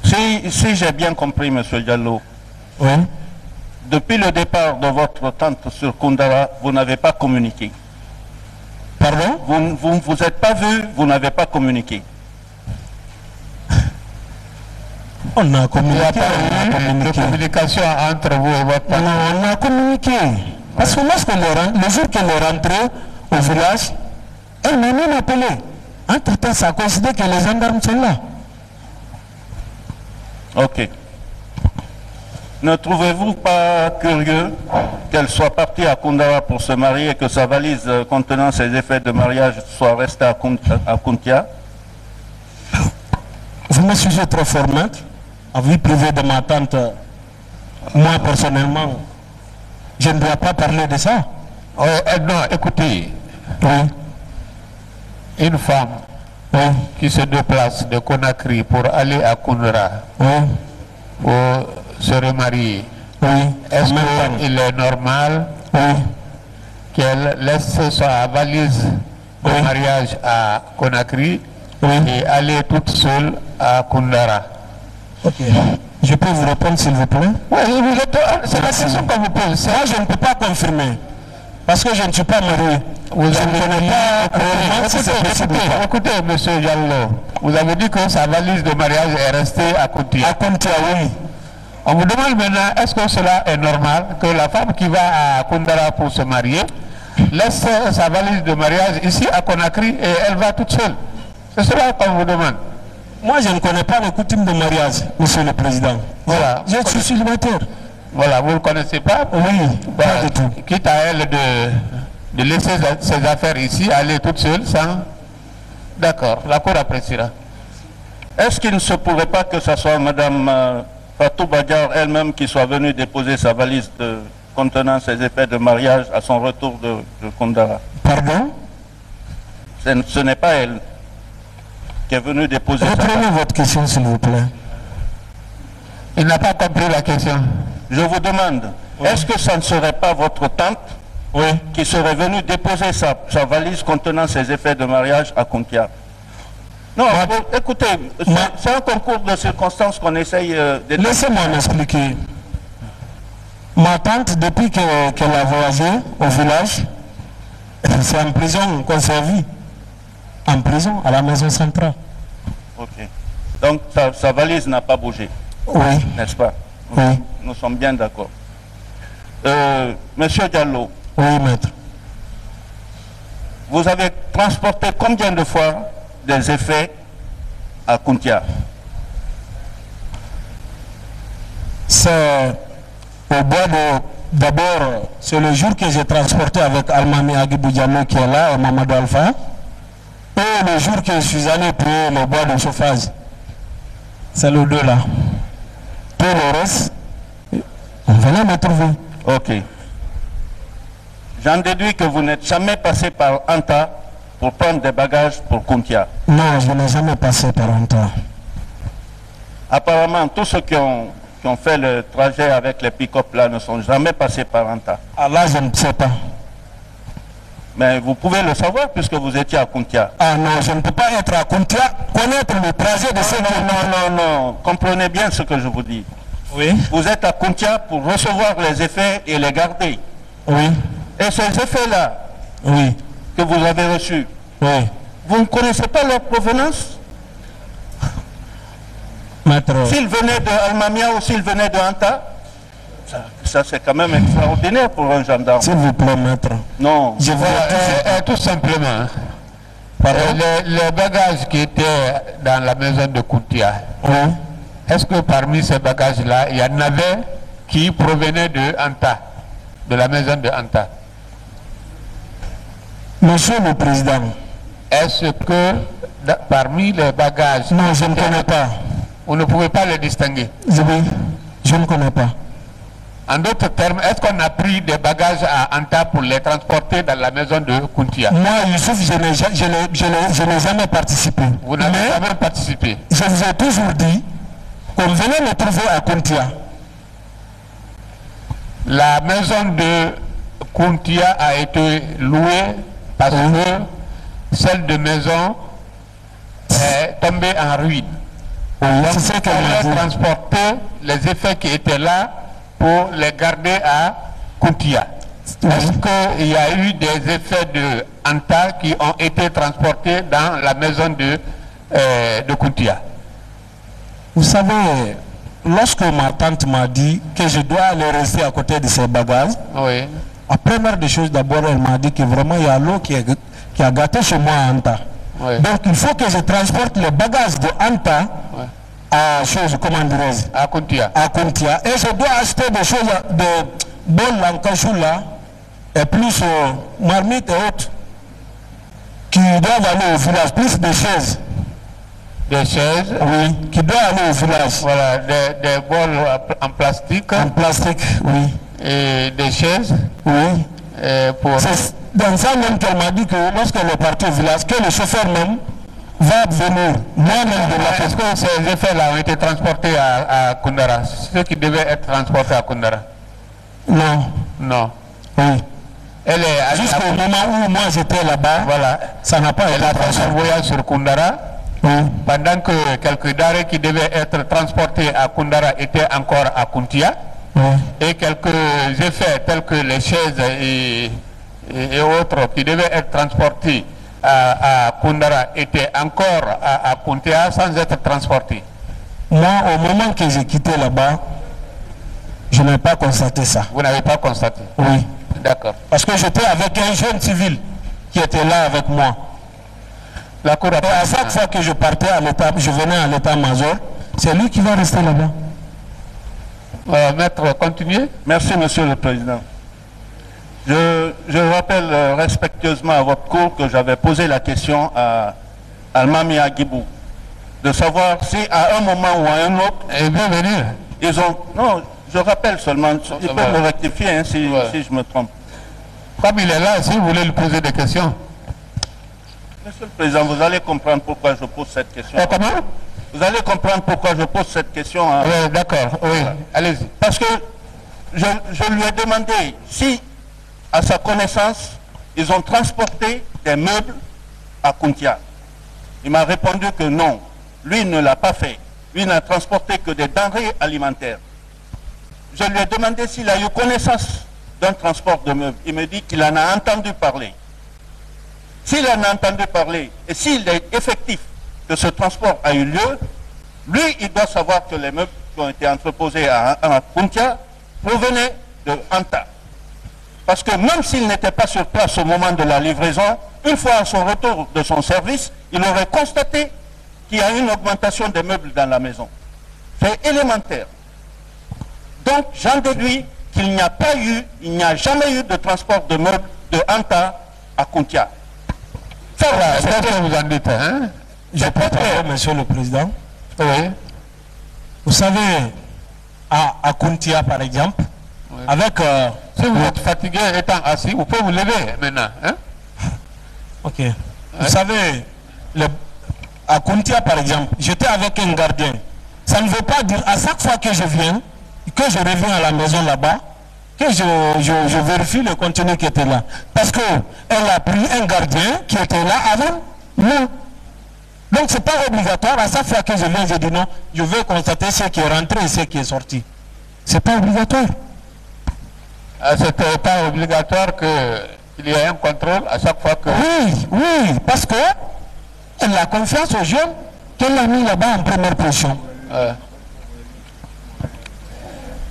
Si j'ai bien compris, M. Diallo, oui. depuis le départ de votre tante sur Koundara, vous n'avez pas communiqué. Pardon? Vous ne vous êtes pas vu, vous n'avez pas communiqué. On a communiqué. Il n'y a pas eu de communication entre vous et votre tante. Non, on a communiqué. Parce que le jour qu'elle est rentrée au village, elle m'a même appelé. Entre-temps, ça considère que les gendarmes sont là. Ok. Ne trouvez-vous pas curieux qu'elle soit partie à Koundara pour se marier et que sa valise contenant ses effets de mariage soit restée à Kountia? Vous me suivez trop fort, maître. À vie privée de ma tante, moi personnellement, je ne dois pas parler de ça. Non, écoutez, Oui. une femme Oui. qui se déplace de Conakry pour aller à Koundara Oui. pour se remarier, Oui. est-ce qu'il est normal Oui. qu'elle laisse sa valise de Oui. mariage à Conakry Oui. et aller toute seule à Koundara? Ok. Je peux vous répondre s'il vous plaît? Oui, c'est la question qu'on vous pose. Moi, je ne peux pas confirmer. Parce que je ne suis pas marié. Vous Je ne avez connais pas réellement si c'est possible ou pas. écoutez, monsieur Diallo, vous avez dit que sa valise de mariage est restée à Kountia. À Kountia, oui. On vous demande maintenant, est-ce que cela est normal que la femme qui va à Koundara pour se marier laisse sa valise de mariage ici à Conakry et elle va toute seule? C'est cela qu'on vous demande. Moi, je ne connais pas les coutumes de mariage, monsieur le président. Voilà. Je suis célibataire. Voilà, vous ne le connaissez pas? Oui, Voilà. pas du tout. Quitte à elle de laisser ses affaires ici, aller toute seule sans... D'accord, la cour appréciera. Est-ce qu'il ne se pourrait pas que ce soit Madame Fatou Badiar elle-même qui soit venue déposer sa valise contenant ses effets de mariage à son retour de Koundara? Pardon? Ce n'est pas elle qui est venue déposer sa Reprenez valise. votre question, s'il vous plaît. Il n'a pas compris la question. Je vous demande, est-ce que ça ne serait pas votre tante qui serait venue déposer sa valise contenant ses effets de mariage à Kountia? Non, écoutez, c'est un concours de circonstances qu'on essaye de... Laissez-moi m'expliquer. Ma tante, depuis qu'elle a voyagé au village, c'est en prison qu'on s'est vu. En prison, à la maison centrale. Ok. Donc sa valise n'a pas bougé, Oui. n'est-ce pas? Oui. Nous sommes bien d'accord. Monsieur Diallo, Oui, maître. vous avez transporté combien de fois des effets à Kountia? C'est au bois de... D'abord, c'est le jour que j'ai transporté avec Almami Agibou Diallo qui est là, et Mamadou Alpha. Et le jour que je suis allé payer le bois de chauffage. C'est le deux là. Tout le reste, on venait me trouver. Ok. J'en déduis que vous n'êtes jamais passé par Anta pour prendre des bagages pour Kountia. Non, je n'ai jamais passé par un temps. Apparemment, tous ceux qui ont fait le trajet avec les pick-up là ne sont jamais passés par Anta. Ah là, je ne sais pas. Mais vous pouvez le savoir puisque vous étiez à Kountia. Ah non, je ne peux pas être à Kountia, connaître le trajet de ces Non. Comprenez bien ce que je vous dis. Oui. Vous êtes à Kountia pour recevoir les effets et les garder. Oui. Et ces effets-là Oui. que vous avez reçus, Oui. vous ne connaissez pas leur provenance? Maître. S'ils venaient de Almamia ou s'ils venaient de Anta, ça c'est quand même extraordinaire pour un gendarme. S'il vous plaît, maître. Non. Je vous Tout simplement, les bagages qui étaient dans la maison de Kountia, Oui. est-ce que parmi ces bagages-là, il y en avait qui provenaient de Anta, de la maison de Anta? Monsieur le Président. Est-ce que parmi les bagages... Non, je ne connais pas. Vous ne pouvez pas les distinguer? Oui, je ne connais pas. En d'autres termes, est-ce qu'on a pris des bagages à Anta pour les transporter dans la maison de Kountia? Moi, Youssouf, je n'ai jamais participé. Vous n'avez jamais participé? Je vous ai toujours dit qu'on venait me trouver à Kountia. La maison de Kountia a été louée parce que celle de maison est tombée en ruine. Oui, c'est ce qu'elle m'a On a dit. transporté les effets qui étaient là pour les garder à Kuntia. Est-ce qu'il y a eu des effets de Anta qui ont été transportés dans la maison de Kuntia? Vous savez, lorsque ma tante m'a dit que je dois aller rester à côté de ses bagages, Oui. la première des choses, d'abord, elle m'a dit que vraiment il y a l'eau qui a gâté chez moi à Anta. Oui. Donc il faut que je transporte les bagages de Anta à chose, comment dirais-je, À Kuntia. à Kuntia. Et je dois acheter des choses, de bols lancachou là, et plus marmites et autres, qui doivent aller au village, plus des chaises. Des chaises. Oui, qui doivent aller au village. Voilà, des bols en plastique. En plastique, oui. Et des chaises. Oui. Pour... C'est dans ça même qu'elle m'a dit que lorsqu'elle est partie au village, que le chauffeur même va venir, moi-même de la... Est-ce que ces effets-là ont été transportés à Koundara? Ceux qui devaient être transportés à Koundara? Non. Non. Oui. Elle est Jusqu'au moment où moi j'étais là-bas, voilà, ça n'a pas été elle a fait son voyage sur Koundara. Oui. Pendant que quelques denrées qui devaient être transportées à Koundara étaient encore à Kuntia. Oui. Et quelques effets tels que les chaises et autres qui devaient être transportés à Koundara étaient encore à Kuntia sans être transportés. Moi, au moment que j'ai quitté là-bas, je n'ai pas constaté ça. Vous n'avez pas constaté? Oui. D'accord. Parce que j'étais avec un jeune civil qui était là avec moi. La cour Et à chaque fois que je partais à l'état, je venais à l'état-major, c'est lui qui va rester là-bas. Maître, continuez. Merci, Monsieur le Président. Je rappelle respectueusement à votre cour que j'avais posé la question à Almami Agibou, de savoir si à un moment ou à un autre, Et bienvenue. ils ont... Non, je rappelle seulement, il peut me rectifier hein, si je me trompe. Comme il est là, si vous voulez lui poser des questions. Monsieur le Président, vous allez comprendre pourquoi je pose cette question. Comment? Vous allez comprendre pourquoi je pose cette question. Hein. Oui, d'accord. Oui, allez-y. Parce que je lui ai demandé si, à sa connaissance, ils ont transporté des meubles à Kuntia. Il m'a répondu que non. Lui ne l'a pas fait. Lui n'a transporté que des denrées alimentaires. Je lui ai demandé s'il a eu connaissance d'un transport de meubles. Il me dit qu'il en a entendu parler. S'il en a entendu parler et s'il est effectif que ce transport a eu lieu, lui, il doit savoir que les meubles qui ont été entreposés à Kuntia provenaient de Anta. Parce que même s'il n'était pas sur place au moment de la livraison, une fois à son retour de son service, il aurait constaté qu'il y a une augmentation des meubles dans la maison. C'est élémentaire. Donc, j'en déduis qu'il n'y a pas eu, il n'y a jamais eu de transport de meubles de Anta à Kuntia. Voilà, c'est ce que vous en dites, hein? Je peux parler, Monsieur le Président. Oui. Vous savez, à Kuntia, par exemple, Oui. avec... Si vous êtes fatigué étant assis, vous pouvez vous lever maintenant. Hein? Ok. Vous savez, à Kuntia, par exemple, j'étais avec un gardien. Ça ne veut pas dire, à chaque fois que je viens, que je reviens à la maison là-bas, que je vérifie le contenu qui était là. Parce qu'elle a pris un gardien qui était là avant nous. Donc c'est pas obligatoire. À chaque fois que je viens, je dis non, je veux constater ce qui est rentré et ce qui est sorti. C'est pas obligatoire. C'était pas obligatoire qu'il y ait un contrôle à chaque fois que... Oui, parce que elle a confiance aux jeunes qu'elle a mis là-bas en première position.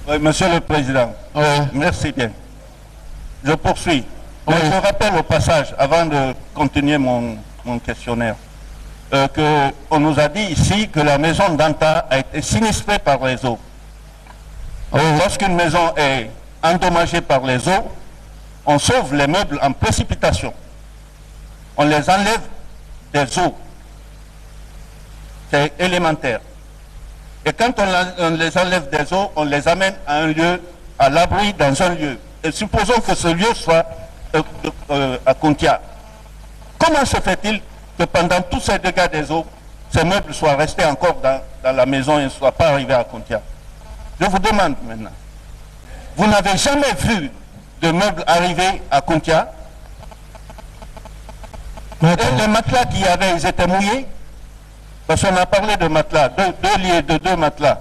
Oui, Monsieur le Président, merci bien. Je poursuis. Mais je rappelle au passage, avant de continuer mon questionnaire, qu'on nous a dit ici que la maison d'Anta a été sinistrée par les eaux. Lorsqu'une maison est endommagée par les eaux, on sauve les meubles en précipitation. On les enlève des eaux. C'est élémentaire. Et quand on les enlève des eaux, on les amène à un lieu, à l'abri dans un lieu. Et supposons que ce lieu soit à Kuntia. Comment se fait-il que pendant tous ces dégâts des eaux, ces meubles soient restés encore dans la maison et ne soient pas arrivés à Kuntia? Je vous demande maintenant, vous n'avez jamais vu de meubles arriver à Kuntia? Et les matelas qu'il y avait, ils étaient mouillés? Parce qu'on a parlé de matelas, deux lits de deux matelas.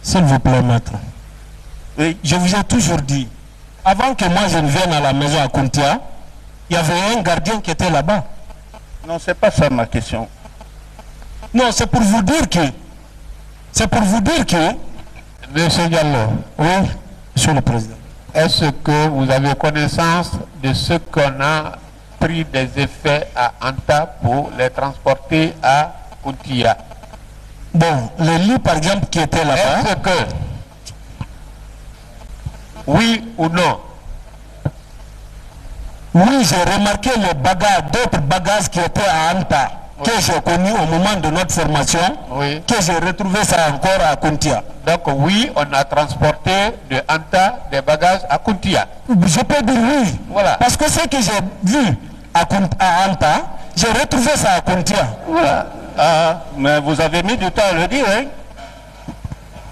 S'il vous plaît, maître. Oui. Je vous ai toujours dit, avant que moi je ne vienne à la maison à Kountia, il y avait un gardien qui était là-bas. Non, c'est pas ça ma question. Non, c'est pour vous dire que... C'est pour vous dire que... Monsieur Diallo, oui, Monsieur le Président. Est-ce que vous avez connaissance de ce qu'on a pris des effets à Anta pour les transporter à Kountia? Bon, le lit par exemple qui était là-bas... Est-ce que, oui ou non? Oui, j'ai remarqué les bagages, d'autres bagages qui étaient à Anta, que j'ai connus au moment de notre formation, que j'ai retrouvé ça encore à Kountia. Donc oui, on a transporté de Anta des bagages à Kountia. Je peux dire oui, voilà. Parce que ce que j'ai vu à Anta, j'ai retrouvé ça à Kountia. Voilà. Ah, mais vous avez mis du temps à le dire, hein?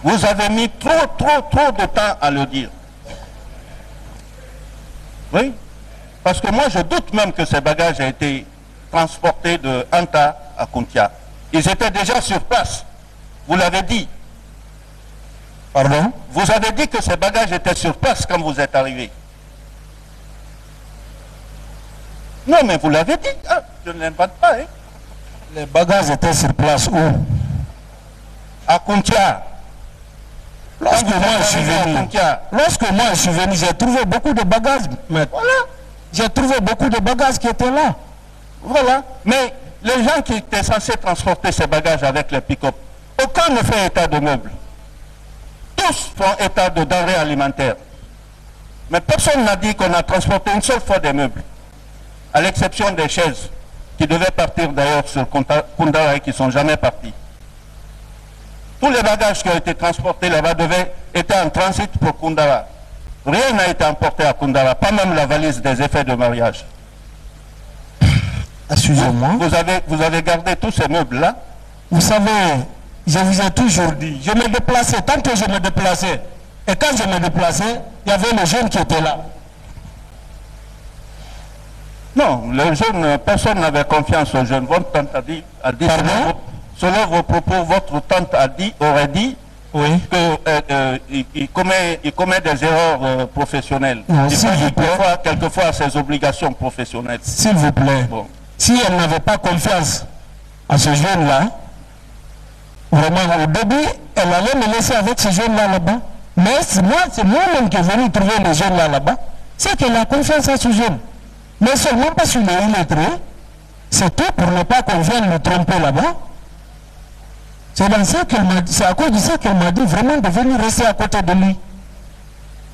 Vous avez mis trop de temps à le dire. Oui. Parce que moi, je doute même que ces bagages aient été transportés de Anta à Kountia. Ils étaient déjà sur place. Vous l'avez dit. Pardon? Vous avez dit que ces bagages étaient sur place quand vous êtes arrivé. Non, mais vous l'avez dit. Ah, je ne l'invente pas. Hein. Les bagages étaient sur place où? À Kountia. Lorsque moi je suis venu, j'ai trouvé beaucoup de bagages. Mais voilà. J'ai trouvé beaucoup de bagages qui étaient là. Voilà. Mais les gens qui étaient censés transporter ces bagages avec les pick-up, aucun ne fait état de meubles. Tous font état de denrées alimentaires. Mais personne n'a dit qu'on a transporté une seule fois des meubles. À l'exception des chaises, qui devaient partir d'ailleurs sur Koundara et qui ne sont jamais partis. Tous les bagages qui ont été transportés là-bas étaient en transit pour Koundara. Rien n'a été emporté à Koundara, pas même la valise des effets de mariage. Excusez-moi. Vous avez gardé tous ces meubles-là? Vous savez, je vous ai toujours dit, je me déplaçais, tant que je me déplaçais, et quand je me déplaçais, il y avait le jeune qui était là. Non, les jeunes, personne n'avait confiance aux jeunes. Votre tante a dit selon vos propos, votre tante aurait dit oui. qu'il commet des erreurs professionnelles. Non, il passe quelquefois à ses obligations professionnelles. S'il vous plaît, bon. Si elle n'avait pas confiance à ce jeune-là, vraiment au début, elle allait me laisser avec ce jeune-là là-bas. Mais c'est moi-même qui est venu trouver le jeune là-bas. C'est qu'elle a confiance à ce jeune. Mais seulement parce qu'il est illettré, c'est tout pour ne pas qu'on vienne le tromper là-bas. C'est à cause de ça qu'elle m'a dit vraiment de venir rester à côté de lui.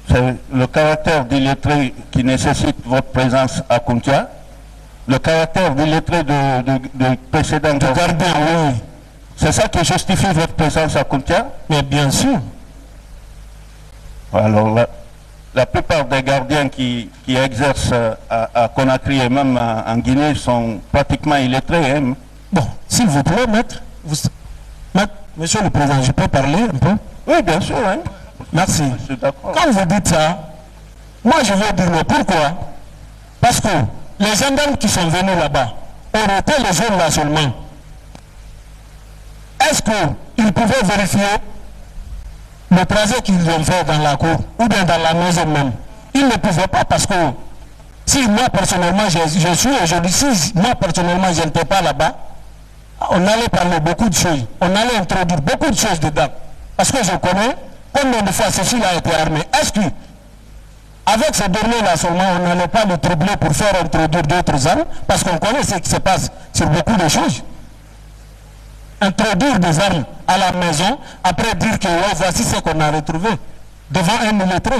C'est le caractère d'illettré qui nécessite votre présence à Kountia. Le caractère d'illettré de précédent gardien, oui. C'est ça qui justifie votre présence à Kountia? Mais bien sûr. Alors la plupart des gardiens qui exercent à Conakry et même en Guinée sont pratiquement illettrés. Hein. Bon, s'il vous plaît, maître, Monsieur le Président, je peux parler un peu? Oui, bien sûr. Hein. Merci. Je suis d'accord. Quand vous dites ça, moi je vais dire mais pourquoi? Parce que les gendarmes qui sont venus là-bas ont arrêté les jeunes là seulement. Est-ce qu'ils pouvaient vérifier le trajet qu'ils ont fait dans la cour ou bien dans la maison même? Ils ne pouvaient pas parce que si moi personnellement je suis aujourd'hui, si moi personnellement je n'étais pas là-bas, on allait parler beaucoup de choses, on allait introduire beaucoup de choses dedans. Parce que je connais combien de fois ceci-là a été armé. Est-ce que avec ces derniers-là seulement, on n'allait pas le troubler pour faire introduire d'autres armes? Parce qu'on connaît ce qui se passe sur beaucoup de choses. Introduire des armes à la maison, après dire que ouais, voici ce qu'on a retrouvé devant un illettré.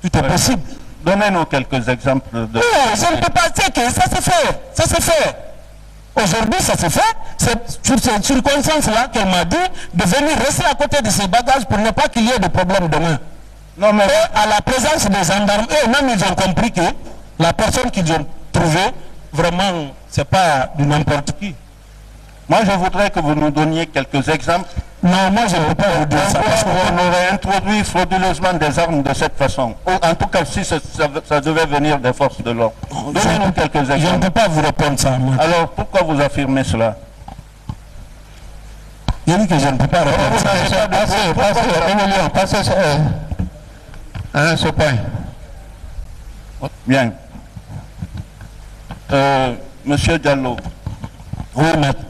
Tout est possible. Donnez-nous quelques exemples de... Non, je ne peux pas dire que ça se fait. Ça se fait. Aujourd'hui, ça se fait. C'est sur cette circonstance-là qu'elle m'a dit de venir rester à côté de ces bagages pour ne pas qu'il y ait de problème demain. Non, mais... Et à la présence des gendarmes, eux-mêmes, ils ont compris que la personne qu'ils ont trouvée, vraiment, c'est pas de n'importe qui. Moi, je voudrais que vous nous donniez quelques exemples. Non, moi, je ne peux pas vous dire ça. Parce qu'on aurait introduit frauduleusement des armes de cette façon. En tout cas, si ça devait venir des forces de l'ordre. Donnez-nous quelques exemples. Je ne peux pas vous répondre ça. Moi. Alors, pourquoi vous affirmez cela? Je dis que je ne peux pas répondre ça. ce point. Bien. Monsieur Diallo. Oui, maître.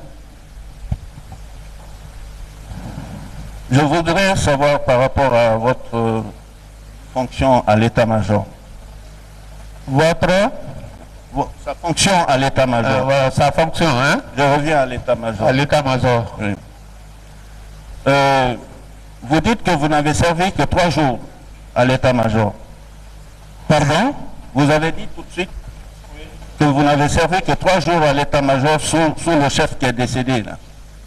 Je voudrais savoir par rapport à votre fonction à l'état-major. Sa fonction à l'état-major. Voilà, sa fonction, hein? Je reviens à l'état-major. À l'état-major. Oui. Vous dites que vous n'avez servi que 3 jours à l'état-major. Pardon? Vous avez dit tout de suite que vous n'avez servi que 3 jours à l'état-major sous le chef qui est décédé. Là.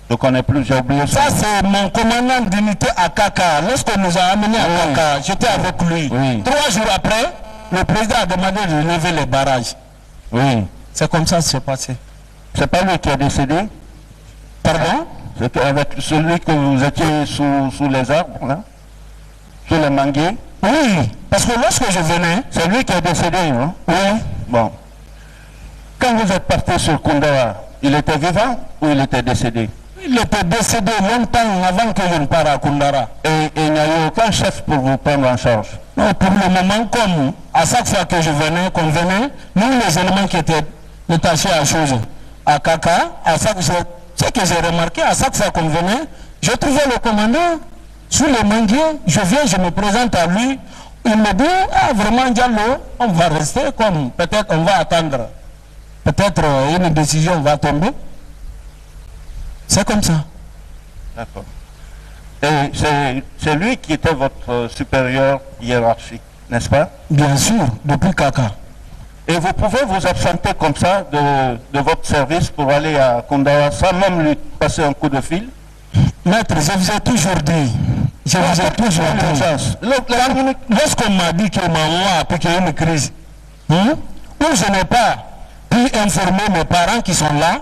Je ne connais plus, j'ai oublié ça. Ça, c'est mon commandant d'unité à Kaka. Lorsqu'on nous a amenés à Kaka, j'étais avec lui. Oui. 3 jours après, le président a demandé de lever les barrages. Oui. C'est comme ça que c'est passé. C'est pas lui qui est décédé? Pardon? C'est avec celui que vous étiez sous les arbres, là? Sous les manguiers? Oui, parce que lorsque je venais... C'est lui qui est décédé, non? Oui. Bon. Quand vous êtes parti sur Koundara, il était vivant ou il était décédé? Il était décédé longtemps avant que je ne parte à Koundara. Et il n'y a eu aucun chef pour vous prendre en charge? Non, pour le moment, comme à chaque fois que je venais, qu'on venait, nous les éléments qui étaient détachés à chose, à Kaka, ce que j'ai remarqué, à chaque fois qu'on venait, je trouvais le commandant sous les manguiers, je viens, je me présente à lui, il me dit, ah vraiment Diallo, on va rester comme, peut-être on va attendre, peut-être une décision va tomber. C'est comme ça. D'accord. Et c'est lui qui était votre supérieur hiérarchique, n'est-ce pas? Bien sûr, depuis Kaka. Et vous pouvez vous absenter comme ça de votre service pour aller à Koundara sans même lui passer un coup de fil? Maître, je vous ai toujours dit, lorsqu'on m'a dit que maman a piqué une crise, où je n'ai pas pu informer mes parents qui sont là,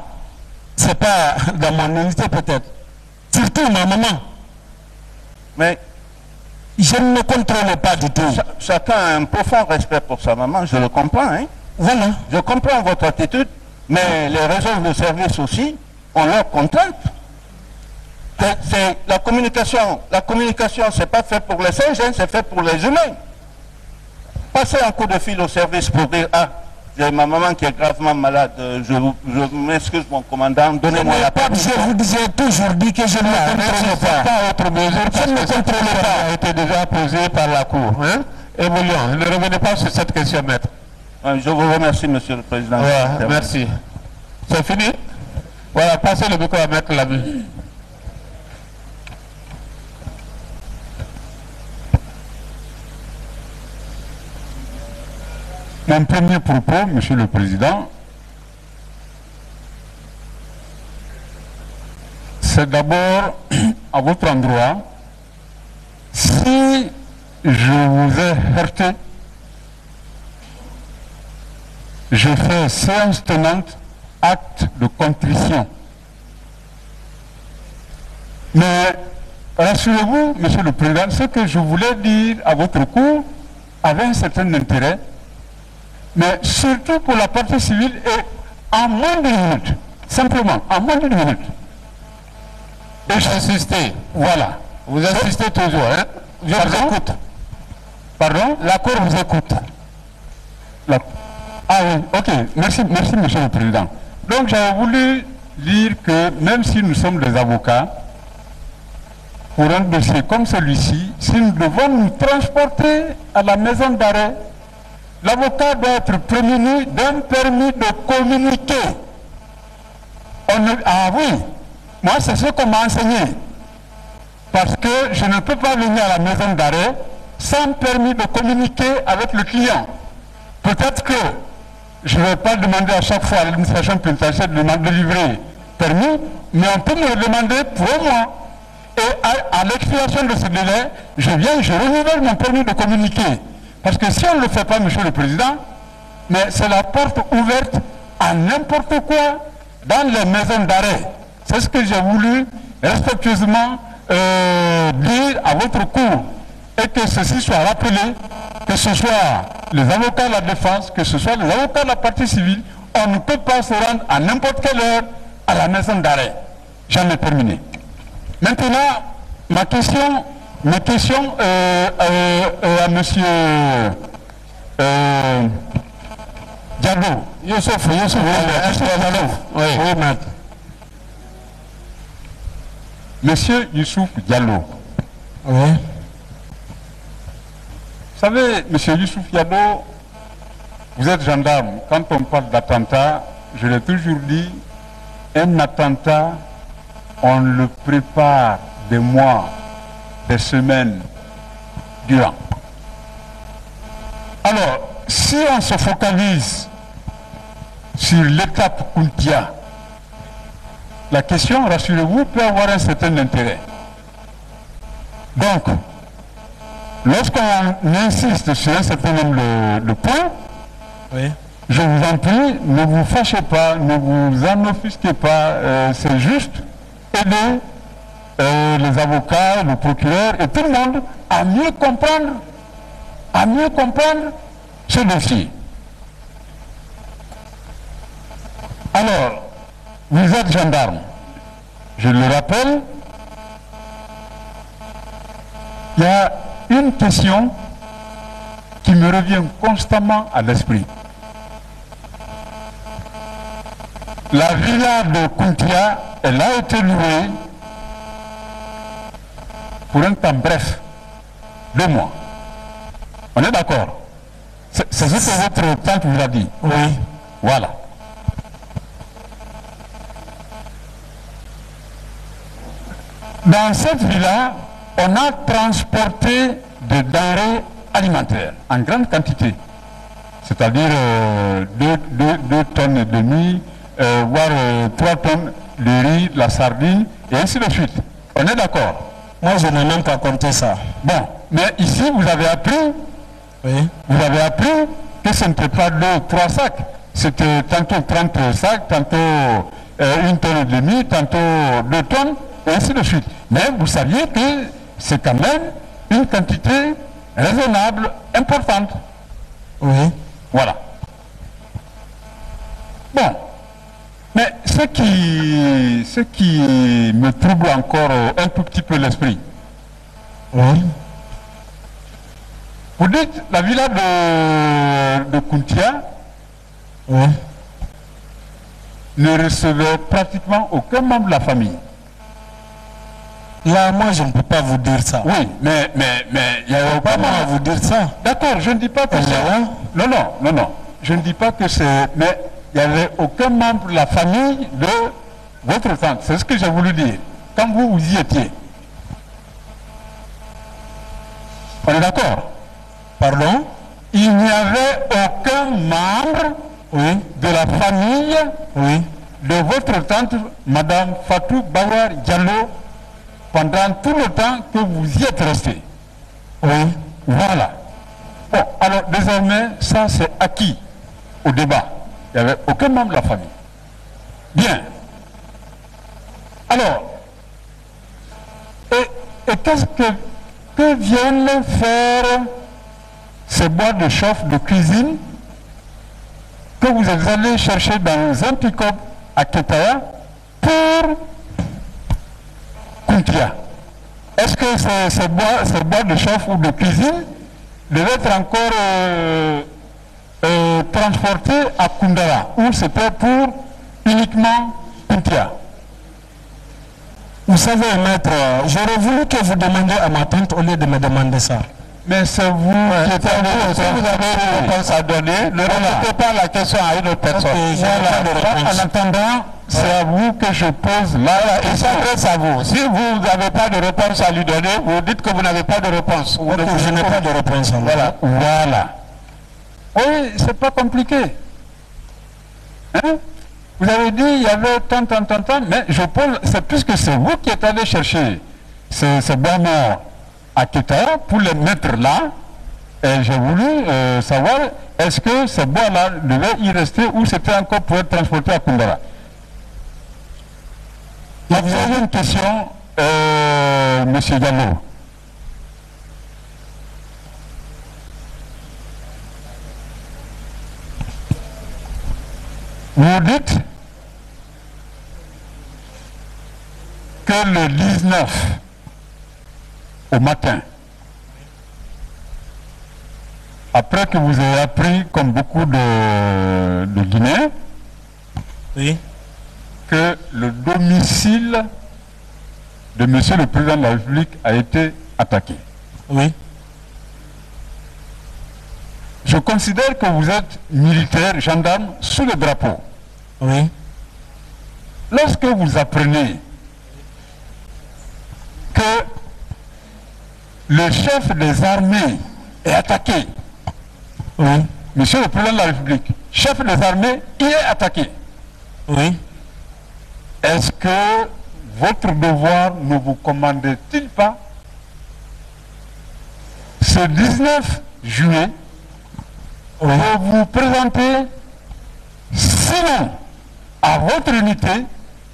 c'est pas dans mon unité peut-être, surtout ma maman. Mais je ne me contrôle pas du tout. Chacun a un profond respect pour sa maman, je le comprends. Hein? Voilà. Je comprends votre attitude, mais les réseaux de service aussi ont leurs contraintes. La communication, c'est pas fait pour les singes, hein, c'est fait pour les humains. Passer un coup de fil au service pour dire, ah, j'ai ma maman qui est gravement malade, je m'excuse mon commandant, donnez-moi la parole. Je vous ai toujours dit que je ne me contrôle pas. Autre mesure, je ne me contrôle pas. A été déjà posé par la Cour. Hein? Évoluons. Ne revenez pas sur cette question, maître. Je vous remercie, monsieur le président. Ouais, merci. C'est fini? Voilà, passez le micro à maître Lamy. Mon premier propos, Monsieur le Président, c'est d'abord à votre endroit, si je vous ai heurté, je fais séance tenante, acte de contrition. Mais rassurez-vous, Monsieur le Président, ce que je voulais dire à votre cour avait un certain intérêt, mais surtout pour la partie civile et en moins d'une minute, simplement, en moins d'une minute. Et j'insistais, voilà, vous insistez toujours, hein? Je vous écoute. Pardon? La Cour vous écoute. Ah oui, ok, merci Monsieur le Président. Donc j'avais voulu dire que même si nous sommes des avocats, pour un dossier comme celui-ci, si nous devons nous transporter à la maison d'arrêt, l'avocat doit être prévenu d'un permis de communiquer. Ah oui, moi c'est ce qu'on m'a enseigné. Parce que je ne peux pas venir à la maison d'arrêt sans permis de communiquer avec le client. Peut-être que je ne vais pas demander à chaque fois à l'administration pénitentiaire de livrer permis, mais on peut me le demander pour moi. Et à l'expiration de ce délai, je renouvelle mon permis de communiquer. Parce que si on ne le fait pas, Monsieur le Président, mais c'est la porte ouverte à n'importe quoi dans les maisons d'arrêt. C'est ce que j'ai voulu respectueusement dire à votre cour. Et que ceci soit rappelé, que ce soit les avocats de la défense, que ce soit les avocats de la partie civile, on ne peut pas se rendre à n'importe quelle heure à la maison d'arrêt. J'en ai terminé. Maintenant, ma question Mes questions à monsieur Diallo. Youssouf, oui, maître. Monsieur Youssouf Diallo. Oui. Vous savez, monsieur Youssouf Diallo, vous êtes gendarme. Quand on parle d'attentat, je l'ai toujours dit, un attentat, on le prépare des mois, des semaines durant. Alors, si on se focalise sur l'étape Kountia, la question, rassurez-vous, peut avoir un certain intérêt. Donc, lorsqu'on insiste sur un certain nombre de points, oui. Je vous en prie, ne vous fâchez pas, ne vous en offusquez pas, c'est juste aider les avocats, le procureur et tout le monde à mieux comprendre ce dossier. Alors, vous êtes gendarme, je le rappelle, il y a une question qui me revient constamment à l'esprit. La villa de Kountia, elle a été louée pour un temps bref, 2 mois. On est d'accord? C'est ce que votre tante vous a dit. Oui. Voilà. Dans cette villa, on a transporté des denrées alimentaires en grande quantité. C'est-à-dire 2 tonnes et demie, voire 3 tonnes de riz, de la sardine, et ainsi de suite. On est d'accord? Moi, je n'ai même pas compté ça. Bon, mais ici, vous avez appris, oui. Vous avez appris que ce n'était pas 2 ou 3 sacs. C'était tantôt 30 sacs, tantôt 1 tonne et demie, tantôt 2 tonnes, et ainsi de suite. Mais vous saviez que c'est quand même une quantité raisonnable, importante. Oui. Voilà. Bon. Mais ce qui me trouble encore un tout petit peu l'esprit. Oui. Vous dites la villa de Kountia, oui, ne recevait pratiquement aucun membre de la famille. Là, moi, je ne peux pas vous dire ça. Oui, mais il n'y a pas à vous dire ça. D'accord, je ne dis pas que c'est... Non. Je ne dis pas que c'est... Mais il n'y avait aucun membre de la famille de votre tante. C'est ce que j'ai voulu dire. Quand vous y étiez. On est d'accord? Pardon? Il n'y avait aucun membre, oui, de la famille, oui, de votre tante, Madame Fatou Bawar Diallo, pendant tout le temps que vous y êtes resté. Oui. Voilà. Bon, alors désormais, ça c'est acquis au débat. Il n'y avait aucun membre de la famille. Bien. Alors, et qu'est-ce que viennent faire ces boîtes de chauffe de cuisine que vous êtes allés chercher dans un pick-up à Ketaya pour Kountia? Est-ce que ces boîtes de chauffe ou de cuisine devaient être encore transportées à Koundara, ou c'était pour uniquement Kountia? Vous savez, maître, j'aurais voulu que vous demandiez à ma tante au lieu de me demander ça. Mais c'est vous qui êtes si vous avez une réponse à donner, ne remettez pas la question à une autre personne. En attendant, c'est à vous que je pose là, et ça s'adresse à vous. Si vous n'avez pas de réponse à lui donner, vous dites que vous n'avez pas de réponse. Je n'ai pas de réponse. Voilà. Oui, c'est pas compliqué. Hein? Vous avez dit il y avait tant, mais je pose, c'est puisque c'est vous qui êtes allé chercher ces bois morts à Ketaya pour les mettre là, et j'ai voulu savoir est-ce que ces bois-là devaient y rester ou c'était encore pour être transporté à Koundara. Vous avez une question, M. Diallo. Vous dites que le 19, au matin, après que vous ayez appris, comme beaucoup de Guinéens, Oui. que le domicile de Monsieur le Président de la République a été attaqué. Oui. Je considère que vous êtes militaire, gendarme, sous le drapeau. Oui. Lorsque vous apprenez que le chef des armées est attaqué, Oui. Monsieur le Président de la République, chef des armées, il est attaqué. Oui. Est-ce que votre devoir ne vous commande-t-il pas ce 19 juillet de vous présenter, sinon à votre unité,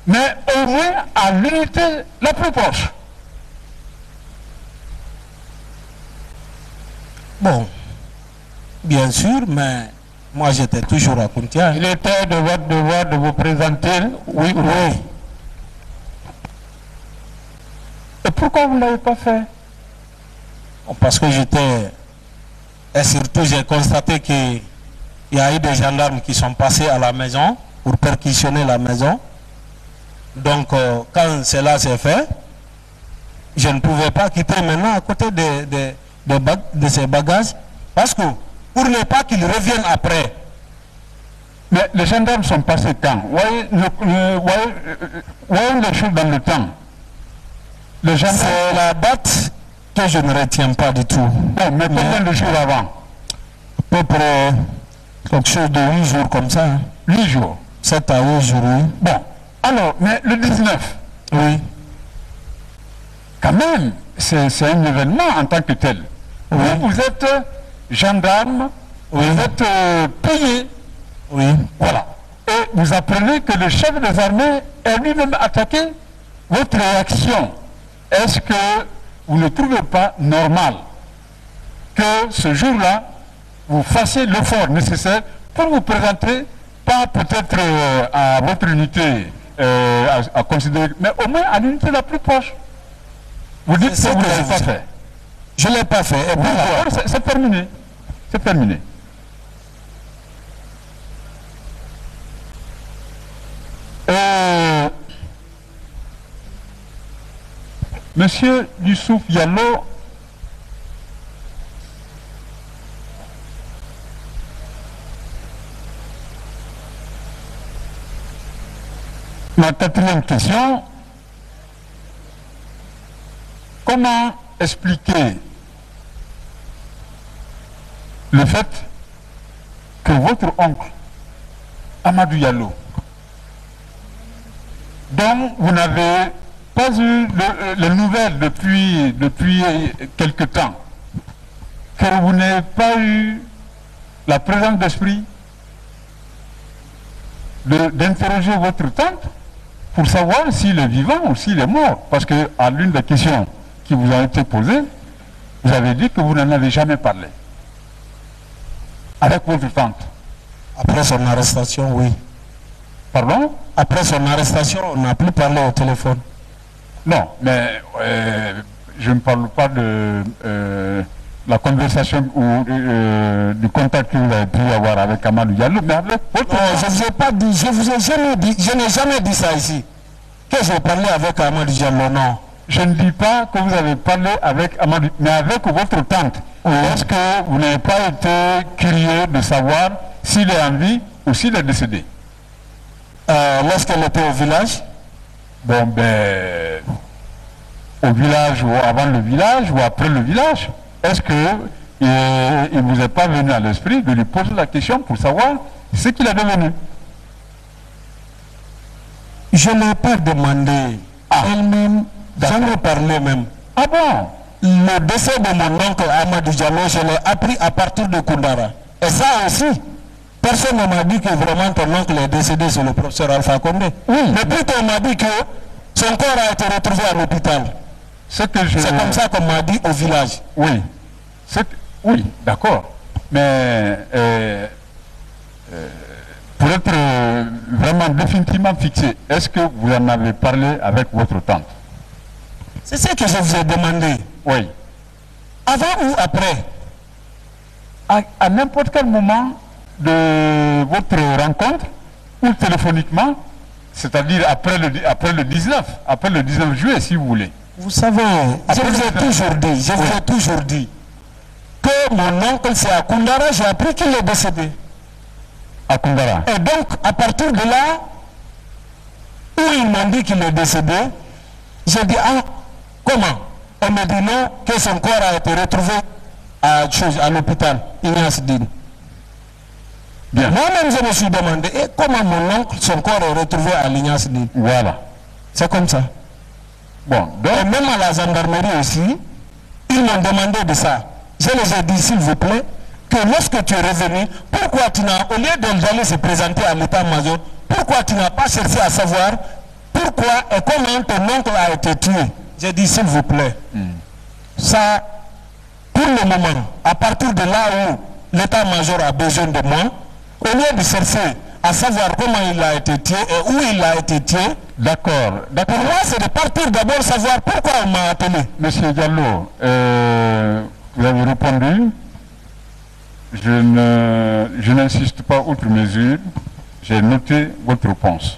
mais au moins à l'unité la plus proche? Bon, bien sûr, mais moi j'étais toujours à Kountia. Il était de votre devoir de vous présenter, oui ou non? Oui. Et pourquoi vous ne l'avez pas fait? Parce que j'étais... Et surtout, j'ai constaté qu'il y a eu des gendarmes qui sont passés à la maison pour perquisitionner la maison. Donc, quand cela s'est fait, je ne pouvais pas quitter maintenant à côté de ces bagages, parce que pour ne pas qu'ils reviennent après. Mais les gendarmes sont passés quand? Voyez les choses dans le temps. Les gendarmes... C'est la date que je ne retiens pas du tout. Bon, mais combien de jours avant? À peu près quelque chose de 8 jours comme ça. Hein. 8 jours. 7 à 8 jours, oui. Bon, alors, mais le 19, Oui. quand même, c'est un événement en tant que tel. Oui. Vous êtes gendarme, Oui. vous êtes payé. Oui. Voilà. Et vous apprenez que le chef des armées est lui-même attaqué. Votre réaction, est-ce que vous ne trouvez pas normal que ce jour-là, vous fassiez l'effort nécessaire pour vous présenter, pas peut-être à votre unité à considérer, mais au moins à l'unité la plus proche? Vous dites que vous ne l'avez pas fait. Je ne l'ai pas fait. Et pourquoi? C'est terminé. C'est terminé. Monsieur Youssouf Diallo, ma quatrième question, comment expliquer le fait que votre oncle, Amadou Diallo, dont vous n'avez pas eu les nouvelles depuis quelque temps, que vous n'avez pas eu la présence d'esprit d'interroger votre tante pour savoir s'il est vivant ou s'il est mort. Parce que à l'une des questions qui vous ont été posées, vous avez dit que vous n'en avez jamais parlé avec votre tante. Après son arrestation, oui. Pardon? Après son arrestation, on n'a plus parlé au téléphone. Non, mais je ne parle pas de la conversation ou du contact que vous avez pu avoir avec Amadou Diallo, mais avec votre... Non, je ne vous ai pas dit, je vous ai jamais dit, je n'ai jamais dit ça ici. Que j'ai parlé avec Amadou Diallo, non. Je ne dis pas que vous avez parlé avec Amadou, mais avec votre tante. Oui. Est-ce que vous n'avez pas été curieux de savoir s'il est en vie ou s'il est décédé? Lorsqu'elle était au village? Bon, ben, au village ou avant le village ou après le village, est-ce que il ne vous est pas venu à l'esprit de lui poser la question pour savoir ce qu'il est devenu? Je ne l'ai pas demandé. Elle-même, j'en ai parlé même. Ah bon? Le décès de mon oncle Amadou Diallo, je l'ai appris à partir de Koundara. Et ça aussi, personne ne m'a dit que vraiment ton oncle est décédé, c'est le professeur Alpha Condé. Oui. Mais plutôt on m'a dit que son corps a été retrouvé à l'hôpital. C'est comme ça qu'on m'a dit au village. Oui. Oui, d'accord. Mais pour être vraiment définitivement fixé, est-ce que vous en avez parlé avec votre tante? C'est ce que je vous ai demandé. Oui. Avant ou après? À n'importe quel moment de votre rencontre, ou téléphoniquement, c'est-à-dire après le 19 juillet, si vous voulez. Vous savez, je vous ai toujours dit que mon oncle c'est à Koundara, j'ai appris qu'il est décédé. À Koundara. Et donc, à partir de là, où ils m'ont dit qu'il est décédé, j'ai dit, ah, comment? On me dit non, que son corps a été retrouvé à l'hôpital, Ignace Dine. Moi-même, je me suis demandé, et comment mon oncle, son corps est retrouvé à l'Ignace Dine? Voilà. C'est comme ça. Bon, donc... Et même à la gendarmerie aussi, ils m'ont demandé de ça. Je les ai dit, s'il vous plaît, que lorsque tu es revenu, pourquoi tu n'as, au lieu d'aller se présenter à l'état-major, pourquoi tu n'as pas cherché à savoir pourquoi et comment ton oncle a été tué? J'ai dit, s'il vous plaît, ça, pour le moment, à partir de là où l'état-major a besoin de moi, au lieu de chercher à savoir comment il a été tué et où il a été tué, d'accord. Pour moi, c'est de partir d'abord savoir pourquoi on m'a appelé. Monsieur Diallo, vous avez répondu. Je n'insiste pas outre mesure. J'ai noté votre réponse.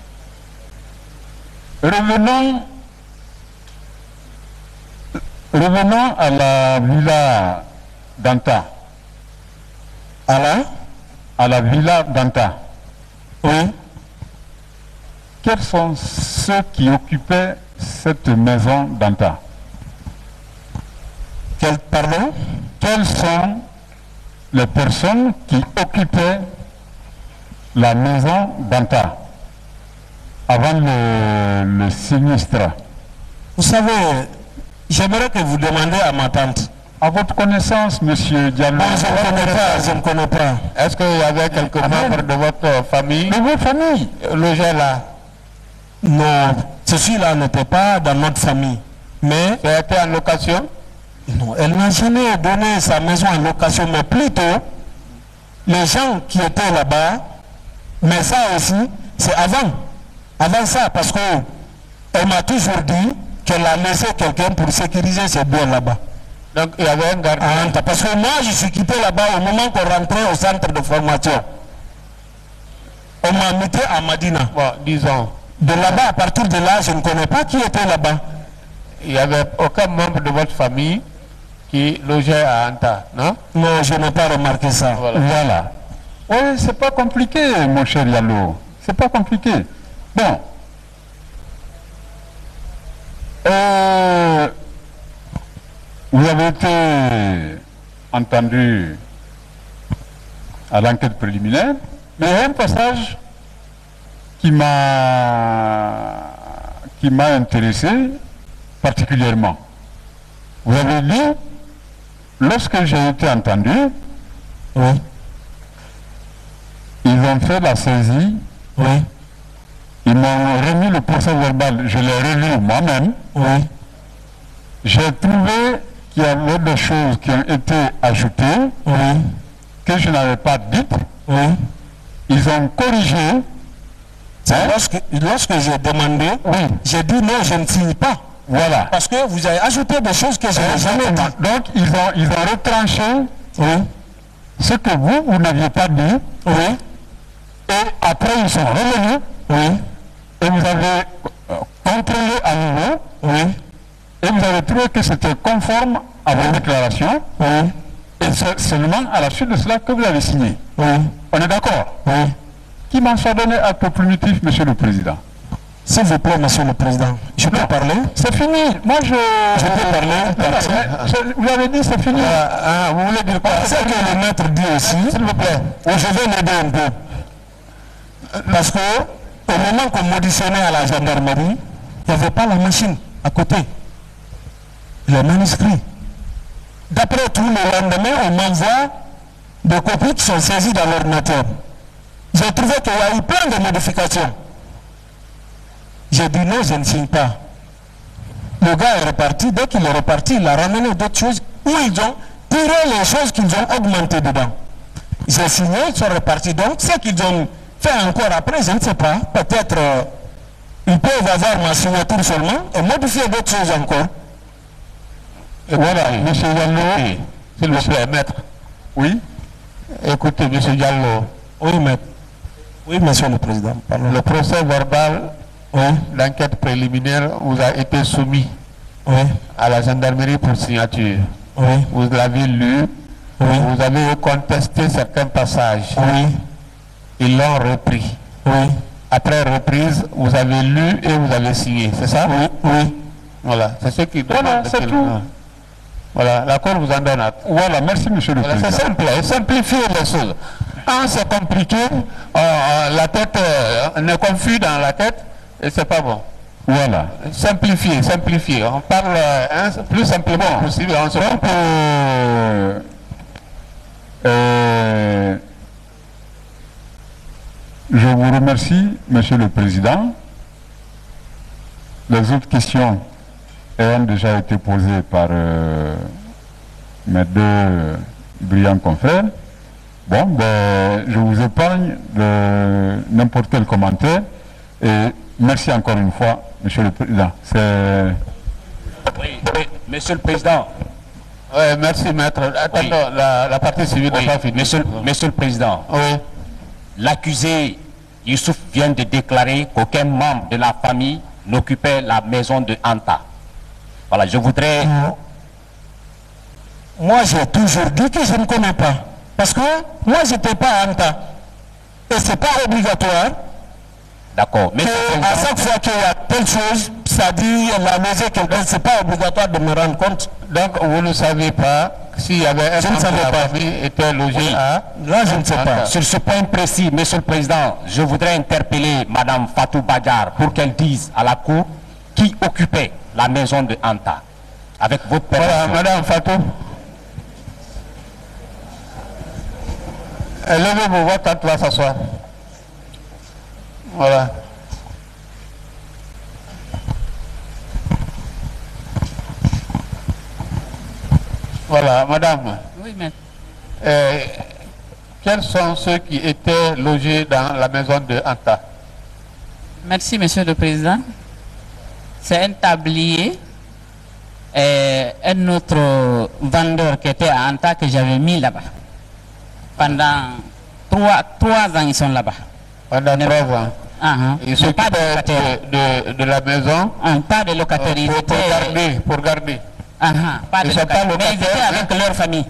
Revenons à la villa d'Anta. À la villa d'Anta. Oui. Quels sont ceux qui occupaient cette maison d'Anta? Pardon? Quelles sont les personnes qui occupaient la maison d'Anta avant le sinistre? Vous savez, j'aimerais que vous demandiez à ma tante. À votre connaissance, monsieur Diallo? Je ne connais pas. Est-ce qu'il y avait quelques membres de votre famille? De votre famille logés là? Non, ceci-là n'était pas dans notre famille. Mais... C'était en location? Non, elle n'a jamais donné sa maison en location, mais plutôt les gens qui étaient là-bas, mais ça aussi, c'est avant ça, parce qu'elle m'a toujours dit qu'elle a laissé quelqu'un pour sécuriser ses biens là-bas. Donc il y avait un gardien. Parce que moi, je suis quitté là-bas au moment qu'on rentrait au centre de formation. On m'a muté à Madina. Bon, disons. De là-bas, à partir de là, je ne connais pas qui était là-bas. Il n'y avait aucun membre de votre famille qui logeait à Anta, non? Non, je n'ai pas remarqué ça. Voilà. Oui, c'est pas compliqué, mon cher Yallo. C'est pas compliqué. Bon. Vous avez été entendu à l'enquête préliminaire, mais il y a un passage qui m'a intéressé particulièrement. Vous avez dit, lorsque j'ai été entendu, oui. Ils ont fait la saisie, oui. Ils m'ont remis le procès verbal, je l'ai relu moi-même. Oui. J'ai trouvé qu'il y avait des choses qui ont été ajoutées, oui. que je n'avais pas dites. Oui. Ils ont corrigé. Lorsque j'ai demandé, oui. J'ai dit non, je ne signe pas. Voilà. Parce que vous avez ajouté des choses que je n'ai jamais dit. Donc ils ont retranché, oui. Ce que vous n'aviez pas dit. Oui. Et après ils sont revenus. Oui. Et vous avez contrôlé à nouveau. Oui. Et vous avez trouvé que c'était conforme à vos déclarations. Oui. Et c'est seulement à la suite de cela que vous avez signé. Oui. On est d'accord? Oui. Qui m'en soit donné acte primitif, Monsieur le Président? S'il vous plaît, Monsieur le Président, je peux parler? C'est fini. Moi, je peux parler? Vous avez dit c'est fini. Vous voulez dire quoi? C'est que le maître dit aussi. S'il vous plaît. Je vais l'aider un peu. Parce que au moment qu'on m'auditionnait à la gendarmerie, il n'y avait pas la machine à côté. Les manuscrits. D'après tout, le lendemain, on m'envoie des copies qui sont saisies dans l'ordinateur. J'ai trouvé qu'il y a eu plein de modifications. J'ai dit non, je ne signe pas. Le gars est reparti. Dès qu'il est reparti, il a ramené d'autres choses où ils ont tiré les choses qu'ils ont augmentées dedans. J'ai signé, ils sont repartis. Donc, ce qu'ils ont fait encore après, je ne sais pas. Peut-être ils peuvent avoir ma signature seulement et modifier d'autres choses encore. Voilà, M. Diallo, s'il vous plaît, maître. Oui. Écoutez, M. Diallo. Oui, maître. Oui, monsieur le président. Pardon. Le procès verbal d'enquête préliminaire vous a été soumis à la gendarmerie pour signature. Vous l'avez lu. Vous avez contesté certains passages. Ils l'ont repris. Après reprise, vous avez lu et vous avez signé, c'est ça? Oui. Voilà, c'est ce qui demande. Voilà, c'est tout. Voilà, la Cour vous en donne acte. Voilà, merci monsieur le président. C'est simple, simplifier les choses. Quand c'est compliqué, la tête, on est confus dans la tête et c'est pas bon. Voilà. Simplifier. On parle plus simplement possible. On se donc, je vous remercie, monsieur le président. Les autres questions ont déjà été posées par mes deux brillants confrères. Bon, ben, je vous épargne de n'importe quel commentaire. Et merci encore une fois, monsieur le président. Oui, monsieur le président. Oui, merci, maître. Attends, la partie civile n'est pas finie. Monsieur le président. Oui. L'accusé Youssouf vient de déclarer qu'aucun membre de la famille n'occupait la maison de Anta. Voilà, je voudrais... Moi, j'ai toujours dit que je ne connais pas. Parce que moi, je n'étais pas à Anta. Et ce n'est pas obligatoire. D'accord. Mais à chaque fois qu'il y a telle chose, ça dit la maison quelqu'un, ce n'est pas obligatoire de me rendre compte. Donc, vous ne savez pas s'il y avait un membre de la famille était logé à... Là, je ne sais pas. Sur ce point précis, monsieur le président, je voudrais interpeller madame Fatou Badjar pour qu'elle dise à la cour qui occupait la maison de Anta. Avec votre permission. Voilà, madame Fatou. Levez-vous, votre tante va s'asseoir. Voilà. Voilà, madame. Oui, maître. Quels sont ceux qui étaient logés dans la maison de Anta? Merci, monsieur le président. C'est un tablier et un autre vendeur qui était à Anta que j'avais mis là-bas. Pendant 3 ans, ils sont là-bas. Pendant 3 ans. Ils sont pas de la maison. Pas de locataires. Ils étaient pour garder. Pas de locataires. Mais ils étaient avec leur famille.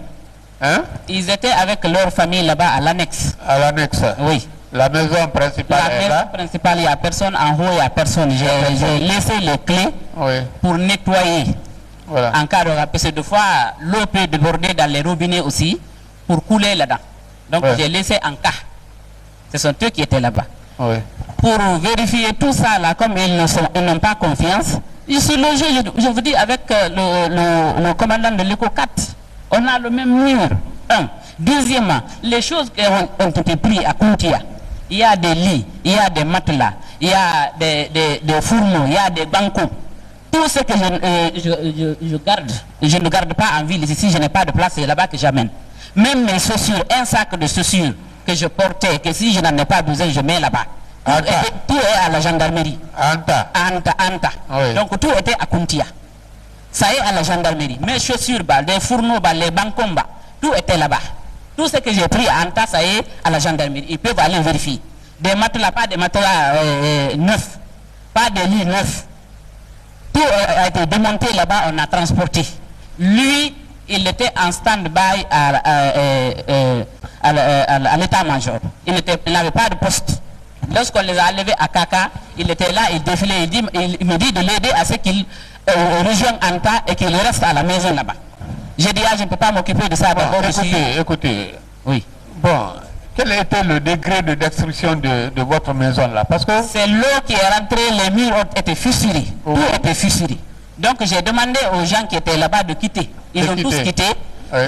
Hein? Ils étaient avec leur famille là-bas à l'annexe. À l'annexe? Oui. La maison principale est là? La maison principale, il n'y a personne. En haut, il n'y a personne. J'ai laissé les clés pour nettoyer. Voilà. En cas de parce que des fois, l'eau peut déborder dans les robinets aussi pour couler là-dedans. Donc, j'ai laissé en cas. Ce sont eux qui étaient là-bas. Pour vérifier tout ça, là, comme ils n'ont pas confiance, ils sont logés, je vous dis, avec le commandant de l'ECO 4. On a le même mur. Deuxièmement, les choses qui ont été prises à Kountia, il y a des lits, il y a des matelas, il y a des fourneaux, il y a des bancos. Tout ce que je garde, je ne garde pas en ville. Ici, je n'ai pas de place, c'est là-bas que j'amène. Même mes chaussures, un sac de chaussures que je portais, que si je n'en ai pas besoin, je mets là-bas. Tout est à la gendarmerie. Anta. Donc tout était à Kountia. Ça est à la gendarmerie. Mes chaussures, les fourneaux, les bancons, tout était là-bas. Tout ce que j'ai pris à Anta, ça est à la gendarmerie. Ils peuvent aller vérifier. Des matelas, pas des matelas neufs, pas des lits neufs. Tout a été démonté là-bas, on a transporté. Lui, il était en stand-by à l'état-major. Il n'avait pas de poste. Lorsqu'on les a levés à Kaka, il était là, il défilait, il me dit de l'aider à ce qu'il rejoigne Anta et qu'il reste à la maison là-bas. J'ai dit, je ne peux pas m'occuper de ça. Écoutez. Oui. Bon, quel était le degré de destruction de votre maison là? Parce que c'est l'eau qui est rentrée, les murs ont été fissurés. Tout était fissuré. Donc j'ai demandé aux gens qui étaient là-bas de quitter. Ils ont tous quitté.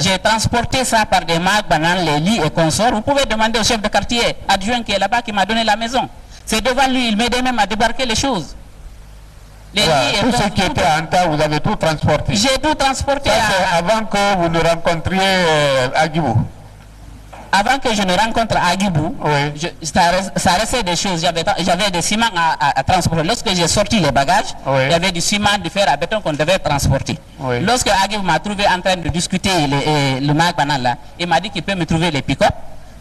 J'ai transporté ça par des marques, bananes, les lits et consorts. Vous pouvez demander au chef de quartier adjoint qui est là-bas qui m'a donné la maison. C'est devant lui, il m'aidait même à débarquer les choses. Les lits et tout ce qui était à Anta, vous avez tout transporté. J'ai tout transporté. Ça, avant que vous ne rencontriez Agibou. avant que je ne rencontre Agibou, ça restait des choses. J'avais des ciments à transporter. Lorsque j'ai sorti les bagages, il y avait du ciment, du fer à béton qu'on devait transporter. Lorsque Agibou m'a trouvé en train de discuter le Mag Banal là, il m'a dit qu'il peut me trouver les pick-up.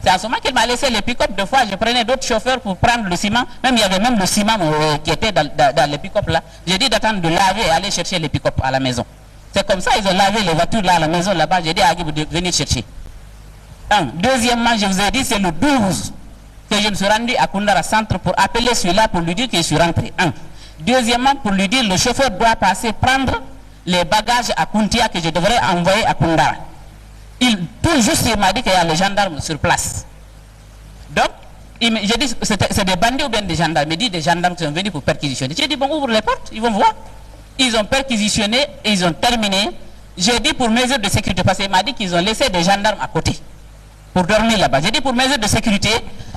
C'est à ce moment qu'il m'a laissé les pick-up. Deux fois, je prenais d'autres chauffeurs pour prendre le ciment. Même il y avait même le ciment qui était dans les pick-up là. J'ai dit d'attendre de laver et aller chercher les pick-up à la maison. C'est comme ça ils ont lavé les voitures là à la maison là-bas. J'ai dit à Agibou de venir chercher. Deuxièmement, je vous ai dit, c'est le 12 que je me suis rendu à Koundara Centre pour appeler celui-là pour lui dire que je suis rentré. Deuxièmement, pour lui dire le chauffeur doit passer prendre les bagages à Kountia que je devrais envoyer à Koundara. Tout juste, il m'a dit qu'il y a les gendarmes sur place. Donc, j'ai dit, c'est des bandits ou bien des gendarmes? Il m'a dit des gendarmes qui sont venus pour perquisitionner. J'ai dit, bon, ouvre les portes, ils vont voir. Ils ont perquisitionné, ils ont terminé. J'ai dit pour mesure de sécurité, parce qu'il m'a dit qu'ils ont laissé des gendarmes à côté pour dormir là-bas. J'ai dit pour mesure de sécurité,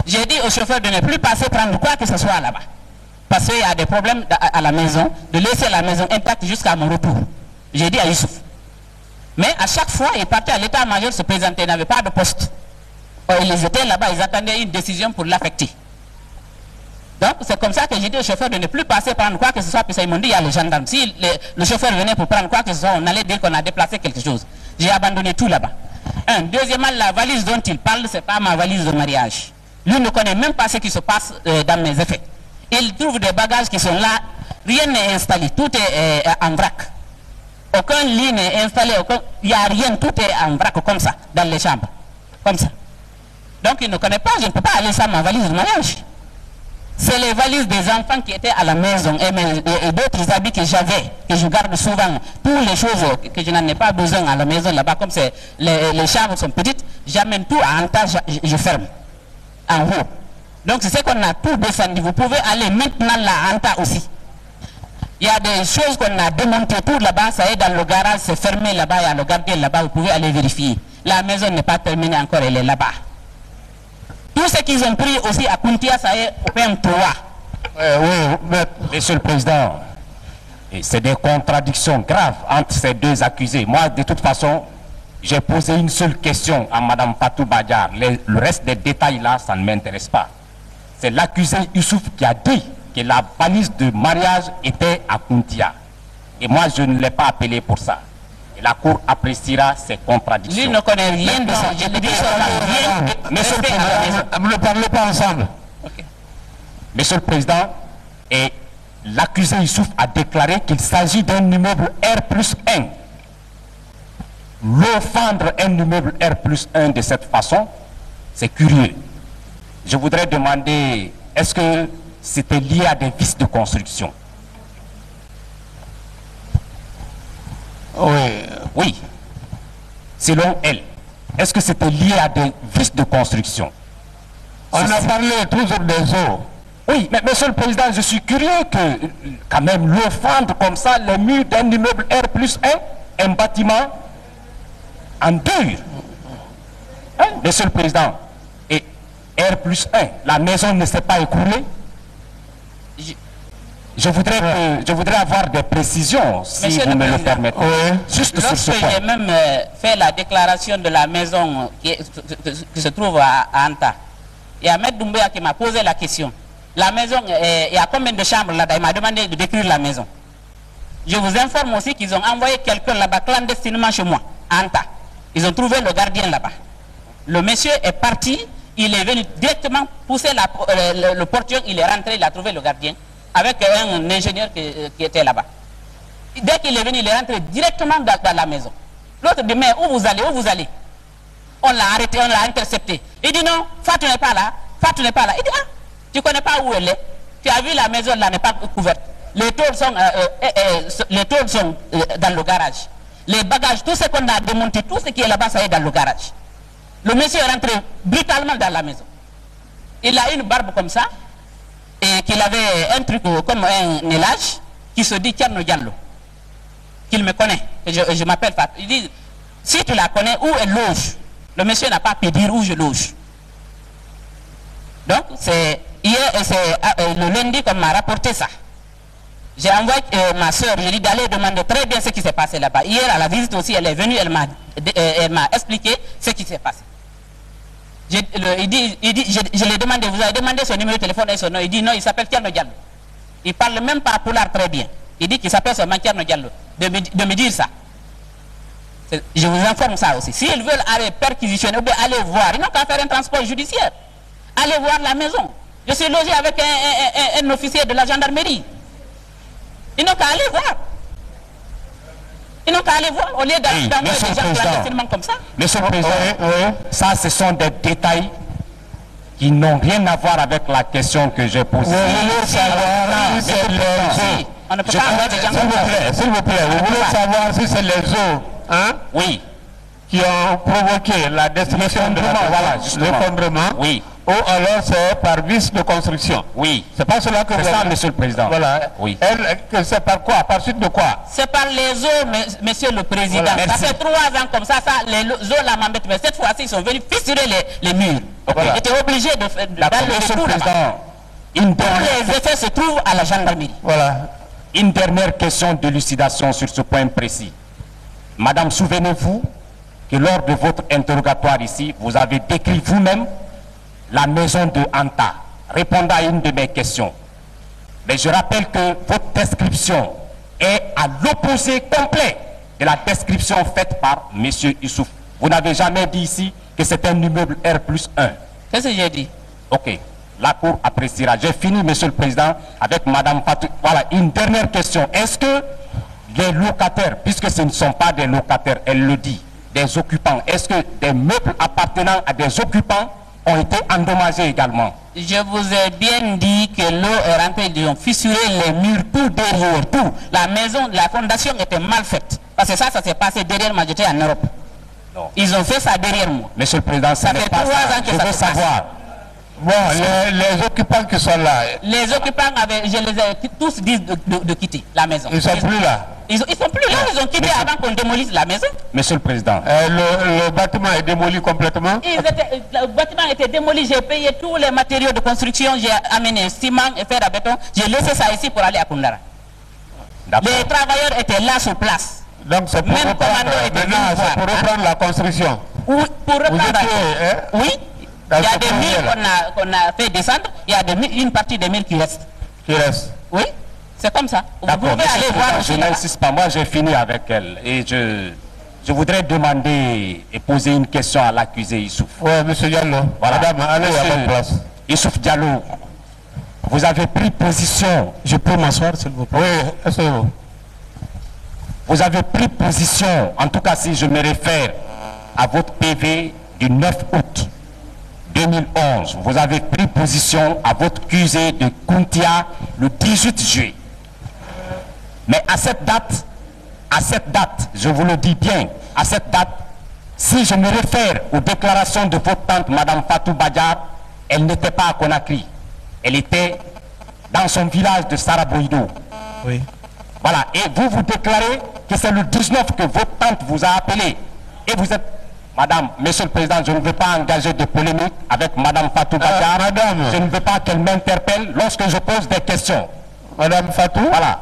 j'ai dit au chauffeur de ne plus passer prendre quoi que ce soit là-bas. Parce qu'il y a des problèmes à la maison, de laisser la maison intacte jusqu'à mon retour. J'ai dit à Youssouf. Mais à chaque fois, ils partaient à l'état-major se présenter, ils n'avaient pas de poste. Ils étaient là-bas, ils attendaient une décision pour l'affecter. Donc c'est comme ça que j'ai dit au chauffeur de ne plus passer prendre quoi que ce soit, puis ça, ils m'ont dit il y a les gendarmes. Si le chauffeur venait pour prendre quoi que ce soit, on allait dire qu'on a déplacé quelque chose. J'ai abandonné tout là-bas. Deuxièmement, la valise dont il parle, ce n'est pas ma valise de mariage. Lui ne connaît même pas ce qui se passe dans mes effets. Il trouve des bagages qui sont là, rien n'est installé, tout est en vrac. Aucun lit n'est installé, il n'y a rien, tout est en vrac comme ça, dans les chambres. Comme ça. Donc il ne connaît pas, je ne peux pas aller sans ma valise de mariage. C'est les valises des enfants qui étaient à la maison et d'autres habits que j'avais, que je garde souvent. Toutes les choses que je n'en ai pas besoin à la maison là-bas, comme les chambres sont petites, j'amène tout à Anta, je ferme. En haut. Donc c'est ce qu'on a tout descendu. Vous pouvez aller maintenant là à Anta aussi. Il y a des choses qu'on a démontées tout là-bas, ça est dans le garage, c'est fermé là-bas, il y a le gardien là-bas, vous pouvez aller vérifier. La maison n'est pas terminée encore, elle est là-bas. Tout ce qu'ils ont pris aussi à Kountia, ça est au PM3. Oui, Monsieur le Président, c'est des contradictions graves entre ces deux accusés. Moi, de toute façon, j'ai posé une seule question à Mme Fatou Badiar. Le reste des détails là, ça ne m'intéresse pas. C'est l'accusé Youssouf qui a dit que la valise de mariage était à Kountia. Et moi, je ne l'ai pas appelé pour ça. Et la Cour appréciera ces contradictions. Lui ne connaît rien de ça. Je le dis Monsieur le Président, ne parlez pas ensemble. Okay. Monsieur le Président, et l'accusé Youssouf a déclaré qu'il s'agit d'un immeuble R+1. L'offendre un immeuble R+1 de cette façon, c'est curieux. Je voudrais demander, est-ce que c'était lié à des vices de construction? Oui. Selon elle, est-ce que c'était lié à des vices de construction? On a parlé toujours des eaux. Oui, mais Monsieur le Président, je suis curieux que, quand même, l'offendre comme ça, les murs d'un immeuble R+1, un bâtiment en dur. Hein, Monsieur le Président, et R+1, la maison ne s'est pas écoulée? Je voudrais avoir des précisions, si Monsieur vous me le Président, permettez. Juste sur ce point. J'ai même fait la déclaration de la maison qui se trouve à Anta. Il y a Maître Doumbouya qui m'a posé la question. La maison, il y a combien de chambres là-bas? Il m'a demandé de décrire la maison. Je vous informe aussi qu'ils ont envoyé quelqu'un là-bas clandestinement chez moi, à Anta. Ils ont trouvé le gardien là-bas. Le monsieur est parti, il est venu directement pousser le portier, il est rentré, il a trouvé le gardien avec un ingénieur qui était là-bas. Dès qu'il est venu, il est rentré directement dans la maison. L'autre dit, mais où vous allez? Où vous allez? On l'a arrêté, on l'a intercepté. Il dit, non, Fatou n'est pas là. Fatou n'est pas là. Il dit, ah, tu ne connais pas où elle est? Tu as vu la maison là n'est pas couverte. Les tôles sont, dans le garage. Les bagages, tout ce qu'on a démonté, tout ce qui est là-bas, ça est dans le garage. Le monsieur est rentré brutalement dans la maison. Il a une barbe comme ça, et qu'il avait un truc comme un élage, qui se dit Tierno Diallo, qu'il me connaît, et je m'appelle Fatou. Il dit, si tu la connais, où elle loge? Le monsieur n'a pas pu dire où je loge. Donc, c'est hier, c'est le lundi qu'on m'a rapporté ça. J'ai envoyé ma soeur, je lui ai dit d'aller demander très bien ce qui s'est passé là-bas. Hier, à la visite aussi, elle est venue, elle m'a expliqué ce qui s'est passé. il dit, je l'ai demandé, vous avez demandé son numéro de téléphone et son nom. Il dit non, il s'appelle Thierno Diallo. Il parle même pas Poulard très bien. Il dit qu'il s'appelle seulement Thierno Diallo. De me dire ça. Je vous informe ça aussi. S'ils veulent aller perquisitionner ou bien aller voir, ils n'ont qu'à faire un transport judiciaire. Allez voir la maison. Je suis logé avec un officier de la gendarmerie. Ils n'ont qu'à aller voir. Ils n'ont qu'à aller voir au lieu d'aller dans des gens clandestinement comme ça. Monsieur le Président, ça ce sont des détails qui n'ont rien à voir avec la question que j'ai posée. On ne peut pas avoir des gens comme ça. S'il vous plaît, vous voulez savoir si c'est les eaux, hein, oui, qui ont provoqué la destruction de l'effondrement, oui, ou alors c'est par vice de construction. Oui. C'est pas cela que vous ça, avez... Monsieur le Président. Voilà. Oui. C'est par quoi? Par suite de quoi? C'est par les eaux, Monsieur le Président. Voilà, ça fait 3 ans comme ça, les eaux là m'embêtent. Mais cette fois-ci, ils sont venus fissurer les murs. Voilà. J'étais obligé d'aller Monsieur le tout Président, tous les effets se trouvent à la gendarmerie. Voilà. Une dernière question d'élucidation sur ce point précis. Madame, souvenez-vous que lors de votre interrogatoire ici, vous avez décrit vous-même la maison de Anta, répondant à une de mes questions. Mais je rappelle que votre description est à l'opposé complet de la description faite par M. Issouf. Vous n'avez jamais dit ici que c'est un immeuble R+1. Qu'est-ce que j'ai dit? Ok. La Cour appréciera. J'ai fini, Monsieur le Président, avec Madame Fatou. Voilà, une dernière question. Est-ce que les locataires, puisque ce ne sont pas des locataires, elle le dit, des occupants, est-ce que des meubles appartenant à des occupants ont été endommagés également? Je vous ai bien dit que l'eau est rentrée, ils ont fissuré les murs, tout derrière, tout. La maison, la fondation était mal faite. Parce que ça s'est passé derrière moi, j'étais en Europe. Non. Ils ont fait ça derrière moi. Monsieur le Président, ça n'est pas ça. Je veux savoir. Bon, les occupants qui sont là... Les occupants, je les ai tous dit de quitter la maison. Ils ne sont plus là. Ils sont plus là, ils ont quitté avant qu'on démolisse la maison. Monsieur le Président. Le bâtiment est démoli complètement. Le bâtiment était démoli, j'ai payé tous les matériaux de construction, j'ai amené ciment et fer à béton, j'ai laissé ça ici pour aller à Koundara. Les travailleurs étaient là sur place. Donc c'est pour, pour reprendre la construction. Oui, pour reprendre oui. Il y a des murs murs qu'on a fait descendre, il y a une partie des murs qui reste. Qui reste? Oui, c'est comme ça. Vous pouvez aller voir. Je n'insiste pas, moi j'ai fini avec elle. Et je voudrais demander et poser une question à l'accusé Issouf. Oui, monsieur Diallo. Voilà. Madame, allez à votre place. Issouf Diallo, vous avez pris position. Je peux m'asseoir, s'il vous plaît? Oui, asseyez-vous. Vous avez pris position, en tout cas si je me réfère à votre PV du 9 août 2011, vous avez pris position à votre QG de Kountia le 18 juillet. Mais à cette date, je vous le dis bien, à cette date, si je me réfère aux déclarations de votre tante, Madame Fatou Badiar, elle n'était pas à Conakry. Elle était dans son village de Saraboïdo. Oui. Voilà, et vous déclarez que c'est le 19 que votre tante vous a appelé. Et vous êtes... Madame, Monsieur le Président, je ne veux pas engager de polémique avec Madame Fatou Badiar. Madame. Je ne veux pas qu'elle m'interpelle lorsque je pose des questions. Madame Fatou. Voilà.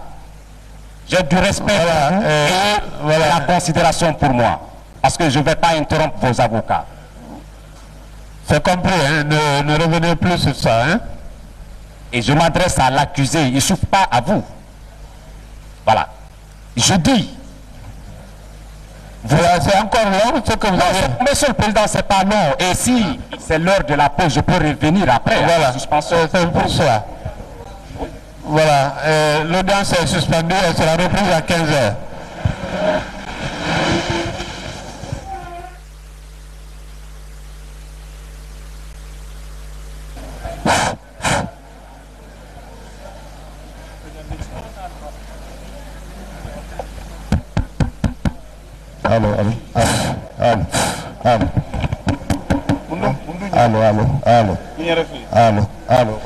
J'ai du respect pour vous et la considération pour moi. Parce que je ne vais pas interrompre vos avocats. C'est compris, hein? Ne revenez plus sur ça. Hein? Et je m'adresse à l'accusé, il ne souffre pas à vous. Voilà. Je dis... Voilà, c'est encore long ce que vous avez... Monsieur le Président, c'est pas long. Et si c'est l'heure de la pause, je peux revenir après. Voilà, c'est pour ça. Voilà, l'audience est suspendue, elle sera reprise à 15h. Allô.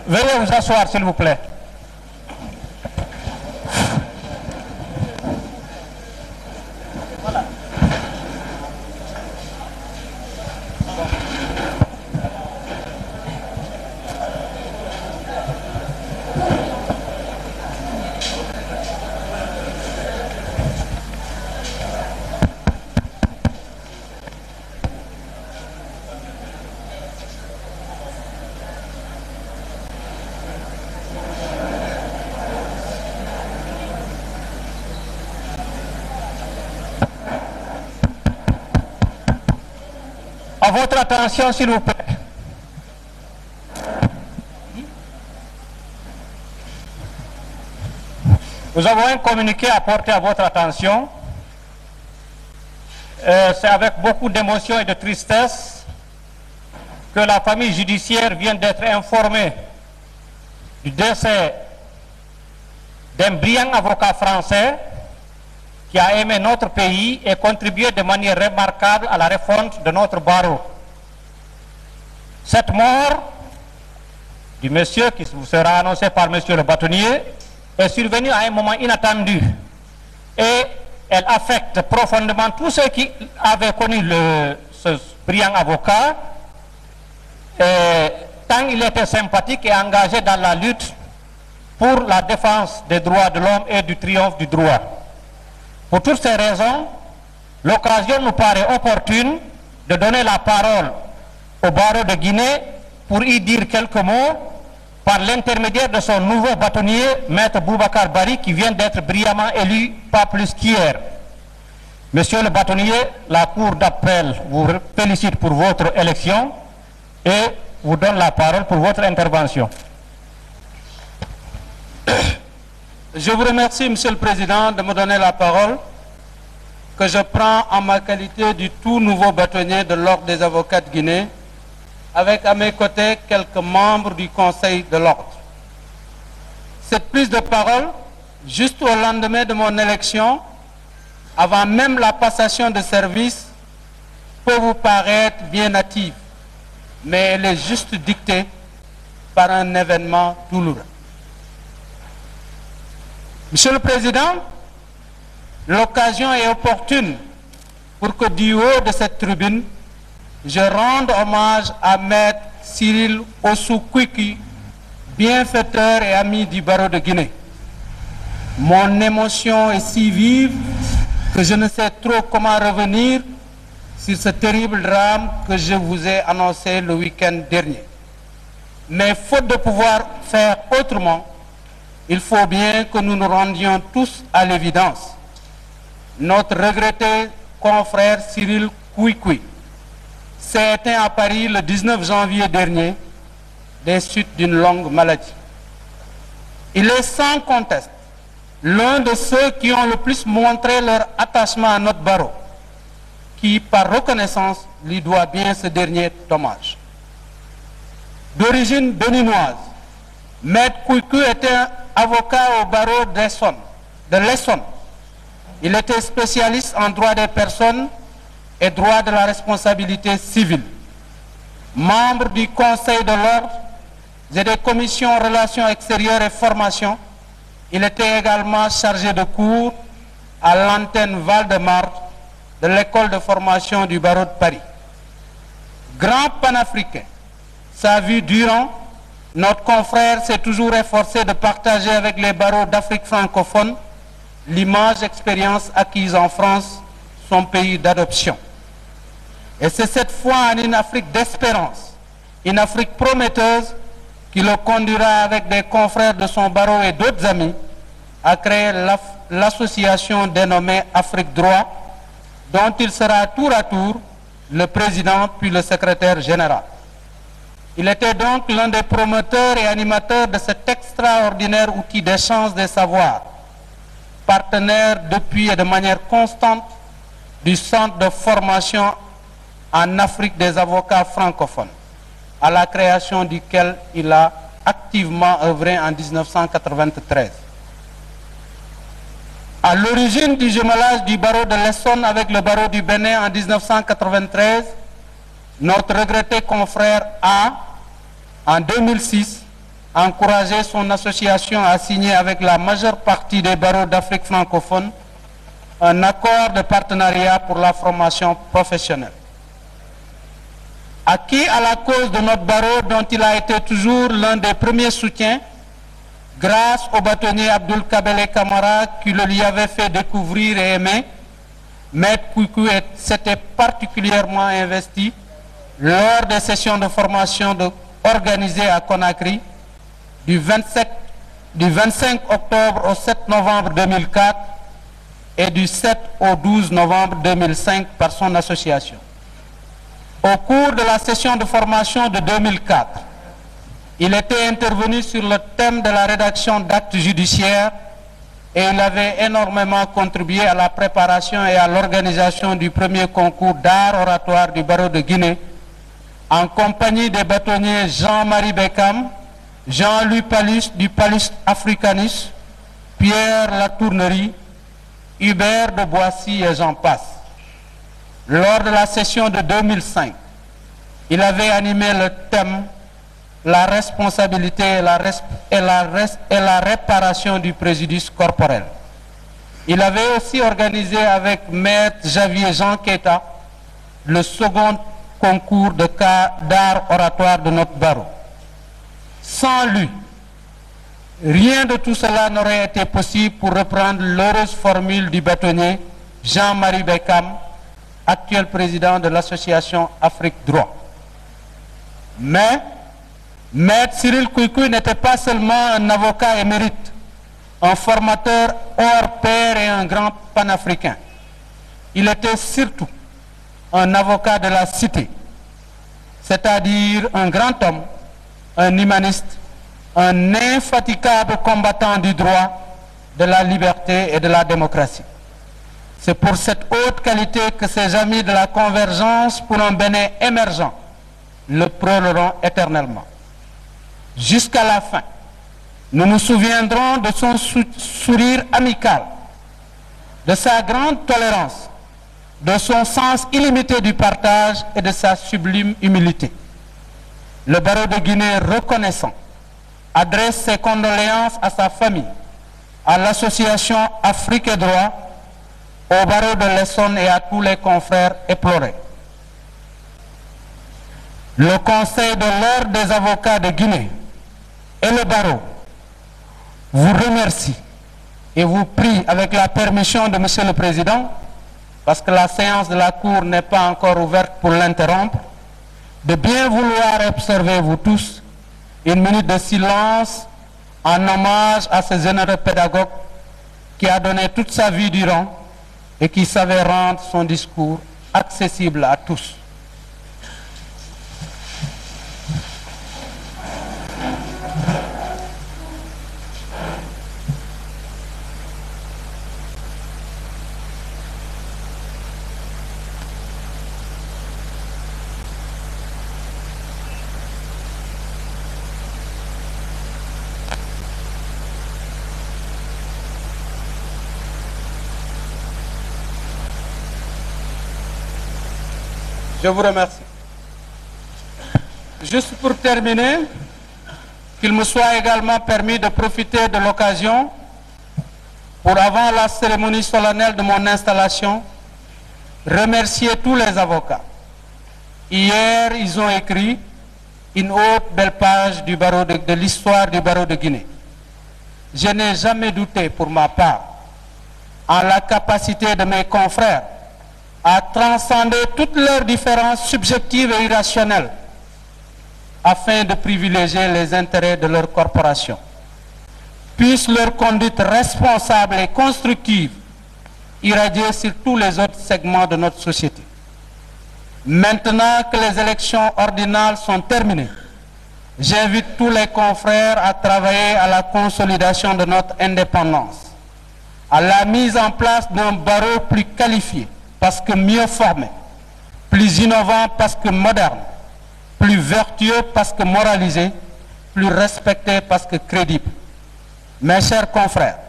Veuillez vous asseoir, s'il vous plaît. À votre attention, s'il vous plaît. Nous avons un communiqué à porter à votre attention. C'est avec beaucoup d'émotion et de tristesse que la famille judiciaire vient d'être informée du décès d'un brillant avocat français qui a aimé notre pays et contribué de manière remarquable à la refonte de notre barreau. Cette mort du monsieur qui vous sera annoncée par monsieur le bâtonnier est survenue à un moment inattendu et elle affecte profondément tous ceux qui avaient connu ce brillant avocat, tant il était sympathique et engagé dans la lutte pour la défense des droits de l'homme et du triomphe du droit. Pour toutes ces raisons, l'occasion nous paraît opportune de donner la parole au barreau de Guinée pour y dire quelques mots par l'intermédiaire de son nouveau bâtonnier, Maître Boubacar Bari, qui vient d'être brillamment élu, pas plus qu'hier. Monsieur le bâtonnier, la Cour d'appel vous félicite pour votre élection et vous donne la parole pour votre intervention. Je vous remercie, Monsieur le Président, de me donner la parole, que je prends en ma qualité du tout nouveau bâtonnier de l'Ordre des avocats de Guinée, avec à mes côtés quelques membres du Conseil de l'Ordre. Cette prise de parole, juste au lendemain de mon élection, avant même la passation de service, peut vous paraître bien hâtive, mais elle est juste dictée par un événement douloureux. Monsieur le Président, l'occasion est opportune pour que du haut de cette tribune, je rende hommage à Maître Cyril Ossou-Kouiki, bienfaiteur et ami du barreau de Guinée. Mon émotion est si vive que je ne sais trop comment revenir sur ce terrible drame que je vous ai annoncé le week-end dernier. Mais faute de pouvoir faire autrement, il faut bien que nous nous rendions tous à l'évidence. Notre regretté confrère Cyril Kouikoui s'est éteint à Paris le 19 janvier dernier des suites d'une longue maladie. Il est sans conteste l'un de ceux qui ont le plus montré leur attachement à notre barreau, qui par reconnaissance lui doit bien ce dernier hommage. D'origine béninoise, Maître Kouikoui était avocat au barreau de l'Essonne. Il était spécialiste en droit des personnes et droit de la responsabilité civile. Membre du Conseil de l'Ordre et des commissions relations extérieures et formation, il était également chargé de cours à l'antenne Val-de-Marne de l'école de formation du barreau de Paris. Grand panafricain, sa vie durant, notre confrère s'est toujours efforcé de partager avec les barreaux d'Afrique francophone l'image expérience acquise en France, son pays d'adoption. Et c'est cette foi en une Afrique d'espérance, une Afrique prometteuse, qui le conduira avec des confrères de son barreau et d'autres amis à créer l'association dénommée Afrique Droit, dont il sera tour à tour le président puis le secrétaire général. Il était donc l'un des promoteurs et animateurs de cet extraordinaire outil d'échange des savoirs, partenaire depuis et de manière constante du centre de formation en Afrique des avocats francophones, à la création duquel il a activement œuvré en 1993. À l'origine du jumelage du barreau de l'Essonne avec le barreau du Bénin en 1993, notre regretté confrère a, en 2006, encouragé son association à signer avec la majeure partie des barreaux d'Afrique francophone un accord de partenariat pour la formation professionnelle. Acquis à la cause de notre barreau dont il a été toujours l'un des premiers soutiens, grâce au bâtonnier Abdoul Kabele Kamara qui le lui avait fait découvrir et aimer, Maître Kouikoui s'était particulièrement investi lors des sessions de formation organisées à Conakry du 25 octobre au 7 novembre 2004 et du 7 au 12 novembre 2005 par son association. Au cours de la session de formation de 2004, il était intervenu sur le thème de la rédaction d'actes judiciaires et il avait énormément contribué à la préparation et à l'organisation du premier concours d'art oratoire du barreau de Guinée en compagnie des bâtonniers Jean-Marie Beckham, Jean-Louis Palus du Palus Africanus, Pierre Latournerie, Hubert de Boissy et j'en passe. Lors de la session de 2005, il avait animé le thème la responsabilité et la réparation du préjudice corporel. Il avait aussi organisé avec Maître Javier Jean Keita le second concours d'art oratoire de notre barreau. Sans lui, rien de tout cela n'aurait été possible, pour reprendre l'heureuse formule du bâtonnier Jean-Marie Beckham, actuel président de l'association Afrique Droit. Mais Maître Cyril Kouikoui n'était pas seulement un avocat émérite, un formateur hors pair et un grand panafricain. Il était surtout un avocat de la cité, c'est-à-dire un grand homme, un humaniste, un infatigable combattant du droit, de la liberté et de la démocratie. C'est pour cette haute qualité que ses amis de la convergence pour un Bénin émergent le prôneront éternellement. Jusqu'à la fin, nous nous souviendrons de son sourire amical, de sa grande tolérance, de son sens illimité du partage et de sa sublime humilité. Le barreau de Guinée reconnaissant adresse ses condoléances à sa famille, à l'association Afrique et Droit, au barreau de l'Essonne et à tous les confrères éplorés. Le Conseil de l'Ordre des avocats de Guinée et le barreau vous remercie et vous prie, avec la permission de Monsieur le Président, parce que la séance de la Cour n'est pas encore ouverte pour l'interrompre, de bien vouloir observer, vous tous, une minute de silence en hommage à ce généreux pédagogue qui a donné toute sa vie durant et qui savait rendre son discours accessible à tous. Je vous remercie. Juste pour terminer, qu'il me soit également permis de profiter de l'occasion pour, avant la cérémonie solennelle de mon installation, remercier tous les avocats. Hier, ils ont écrit une autre belle page du barreau de l'histoire du barreau de Guinée. Je n'ai jamais douté pour ma part en la capacité de mes confrères à transcender toutes leurs différences subjectives et irrationnelles afin de privilégier les intérêts de leur corporation. Puisse leur conduite responsable et constructive irradier sur tous les autres segments de notre société. Maintenant que les élections ordinales sont terminées, j'invite tous les confrères à travailler à la consolidation de notre indépendance, à la mise en place d'un barreau plus qualifié, parce que mieux formé, plus innovant parce que moderne, plus vertueux parce que moralisé, plus respecté parce que crédible. Mes chers confrères,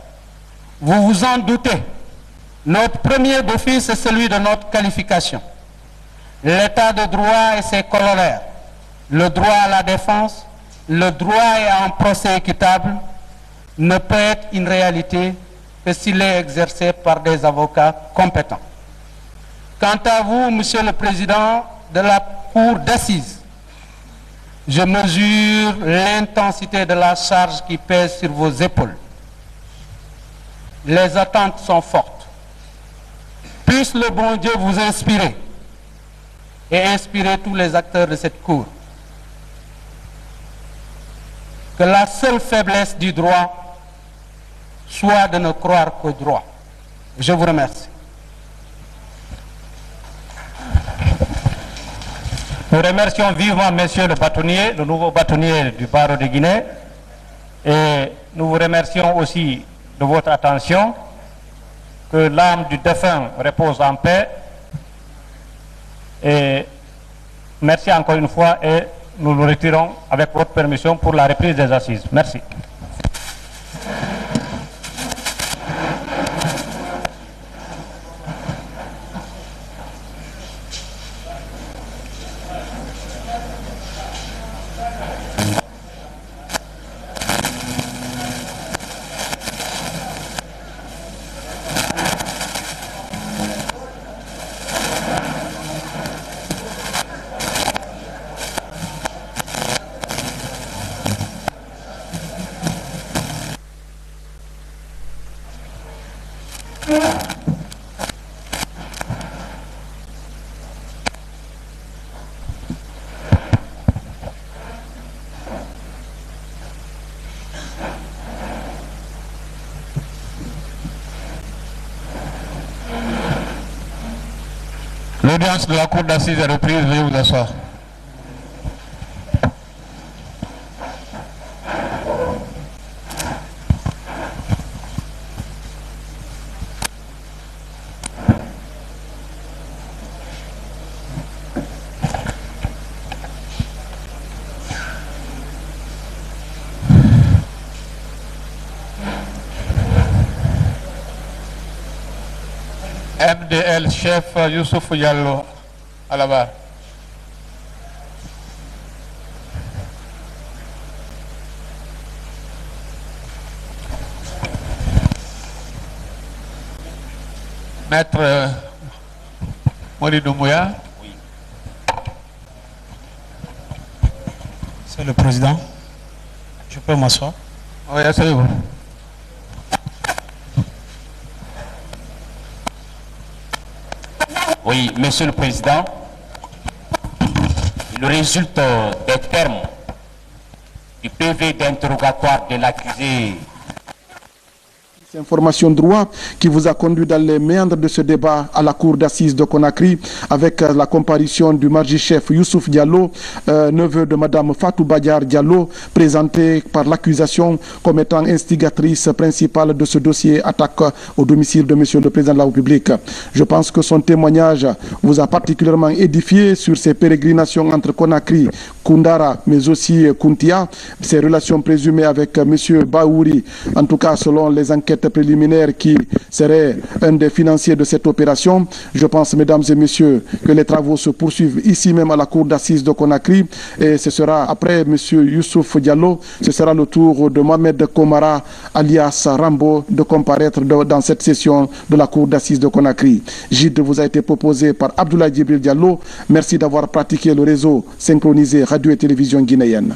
vous vous en doutez, notre premier défi, c'est celui de notre qualification. L'état de droit et ses corollaires, le droit à la défense, le droit à un procès équitable, ne peut être une réalité que s'il est exercé par des avocats compétents. Quant à vous, Monsieur le Président de la Cour d'assises, je mesure l'intensité de la charge qui pèse sur vos épaules. Les attentes sont fortes. Puisse le bon Dieu vous inspirer et inspirer tous les acteurs de cette Cour. Que la seule faiblesse du droit soit de ne croire qu'au droit. Je vous remercie. Nous remercions vivement Monsieur le bâtonnier, le nouveau bâtonnier du barreau de Guinée, et nous vous remercions aussi de votre attention. Que l'âme du défunt repose en paix. Et merci encore une fois et nous nous retirons avec votre permission pour la reprise des assises. Merci. L'audience de la Cour d'assises est reprise, veuillez vous asseoir. MDL chef Youssouf Diallo à la barre. Maître Mori Doumbouya. Oui. C'est le président. Je peux m'asseoir? Oui, asseyez-vous. Oui, Monsieur le Président, il résulte des termes du PV d'interrogatoire de l'accusé. Information droit qui vous a conduit dans les méandres de ce débat à la cour d'assises de Conakry avec la comparution du marji-chef Youssouf Diallo, neveu de Madame Fatou Badiar Diallo, présenté par l'accusation comme étant instigatrice principale de ce dossier attaque au domicile de Monsieur le Président de la République. Je pense que son témoignage vous a particulièrement édifié sur ses pérégrinations entre Conakry, Koundara, mais aussi Kountia, ses relations présumées avec Monsieur Baouri, en tout cas selon les enquêtes préliminaire qui serait un des financiers de cette opération. Je pense, mesdames et messieurs, que les travaux se poursuivent ici même à la cour d'assises de Conakry et ce sera après monsieur Youssouf Diallo, ce sera le tour de Mohamed Komara alias Rambo de comparaître dans cette session de la cour d'assises de Conakry. Gide vous a été proposé par Abdoulaye Djibril Diallo. Merci d'avoir pratiqué le réseau synchronisé radio et télévision guinéenne.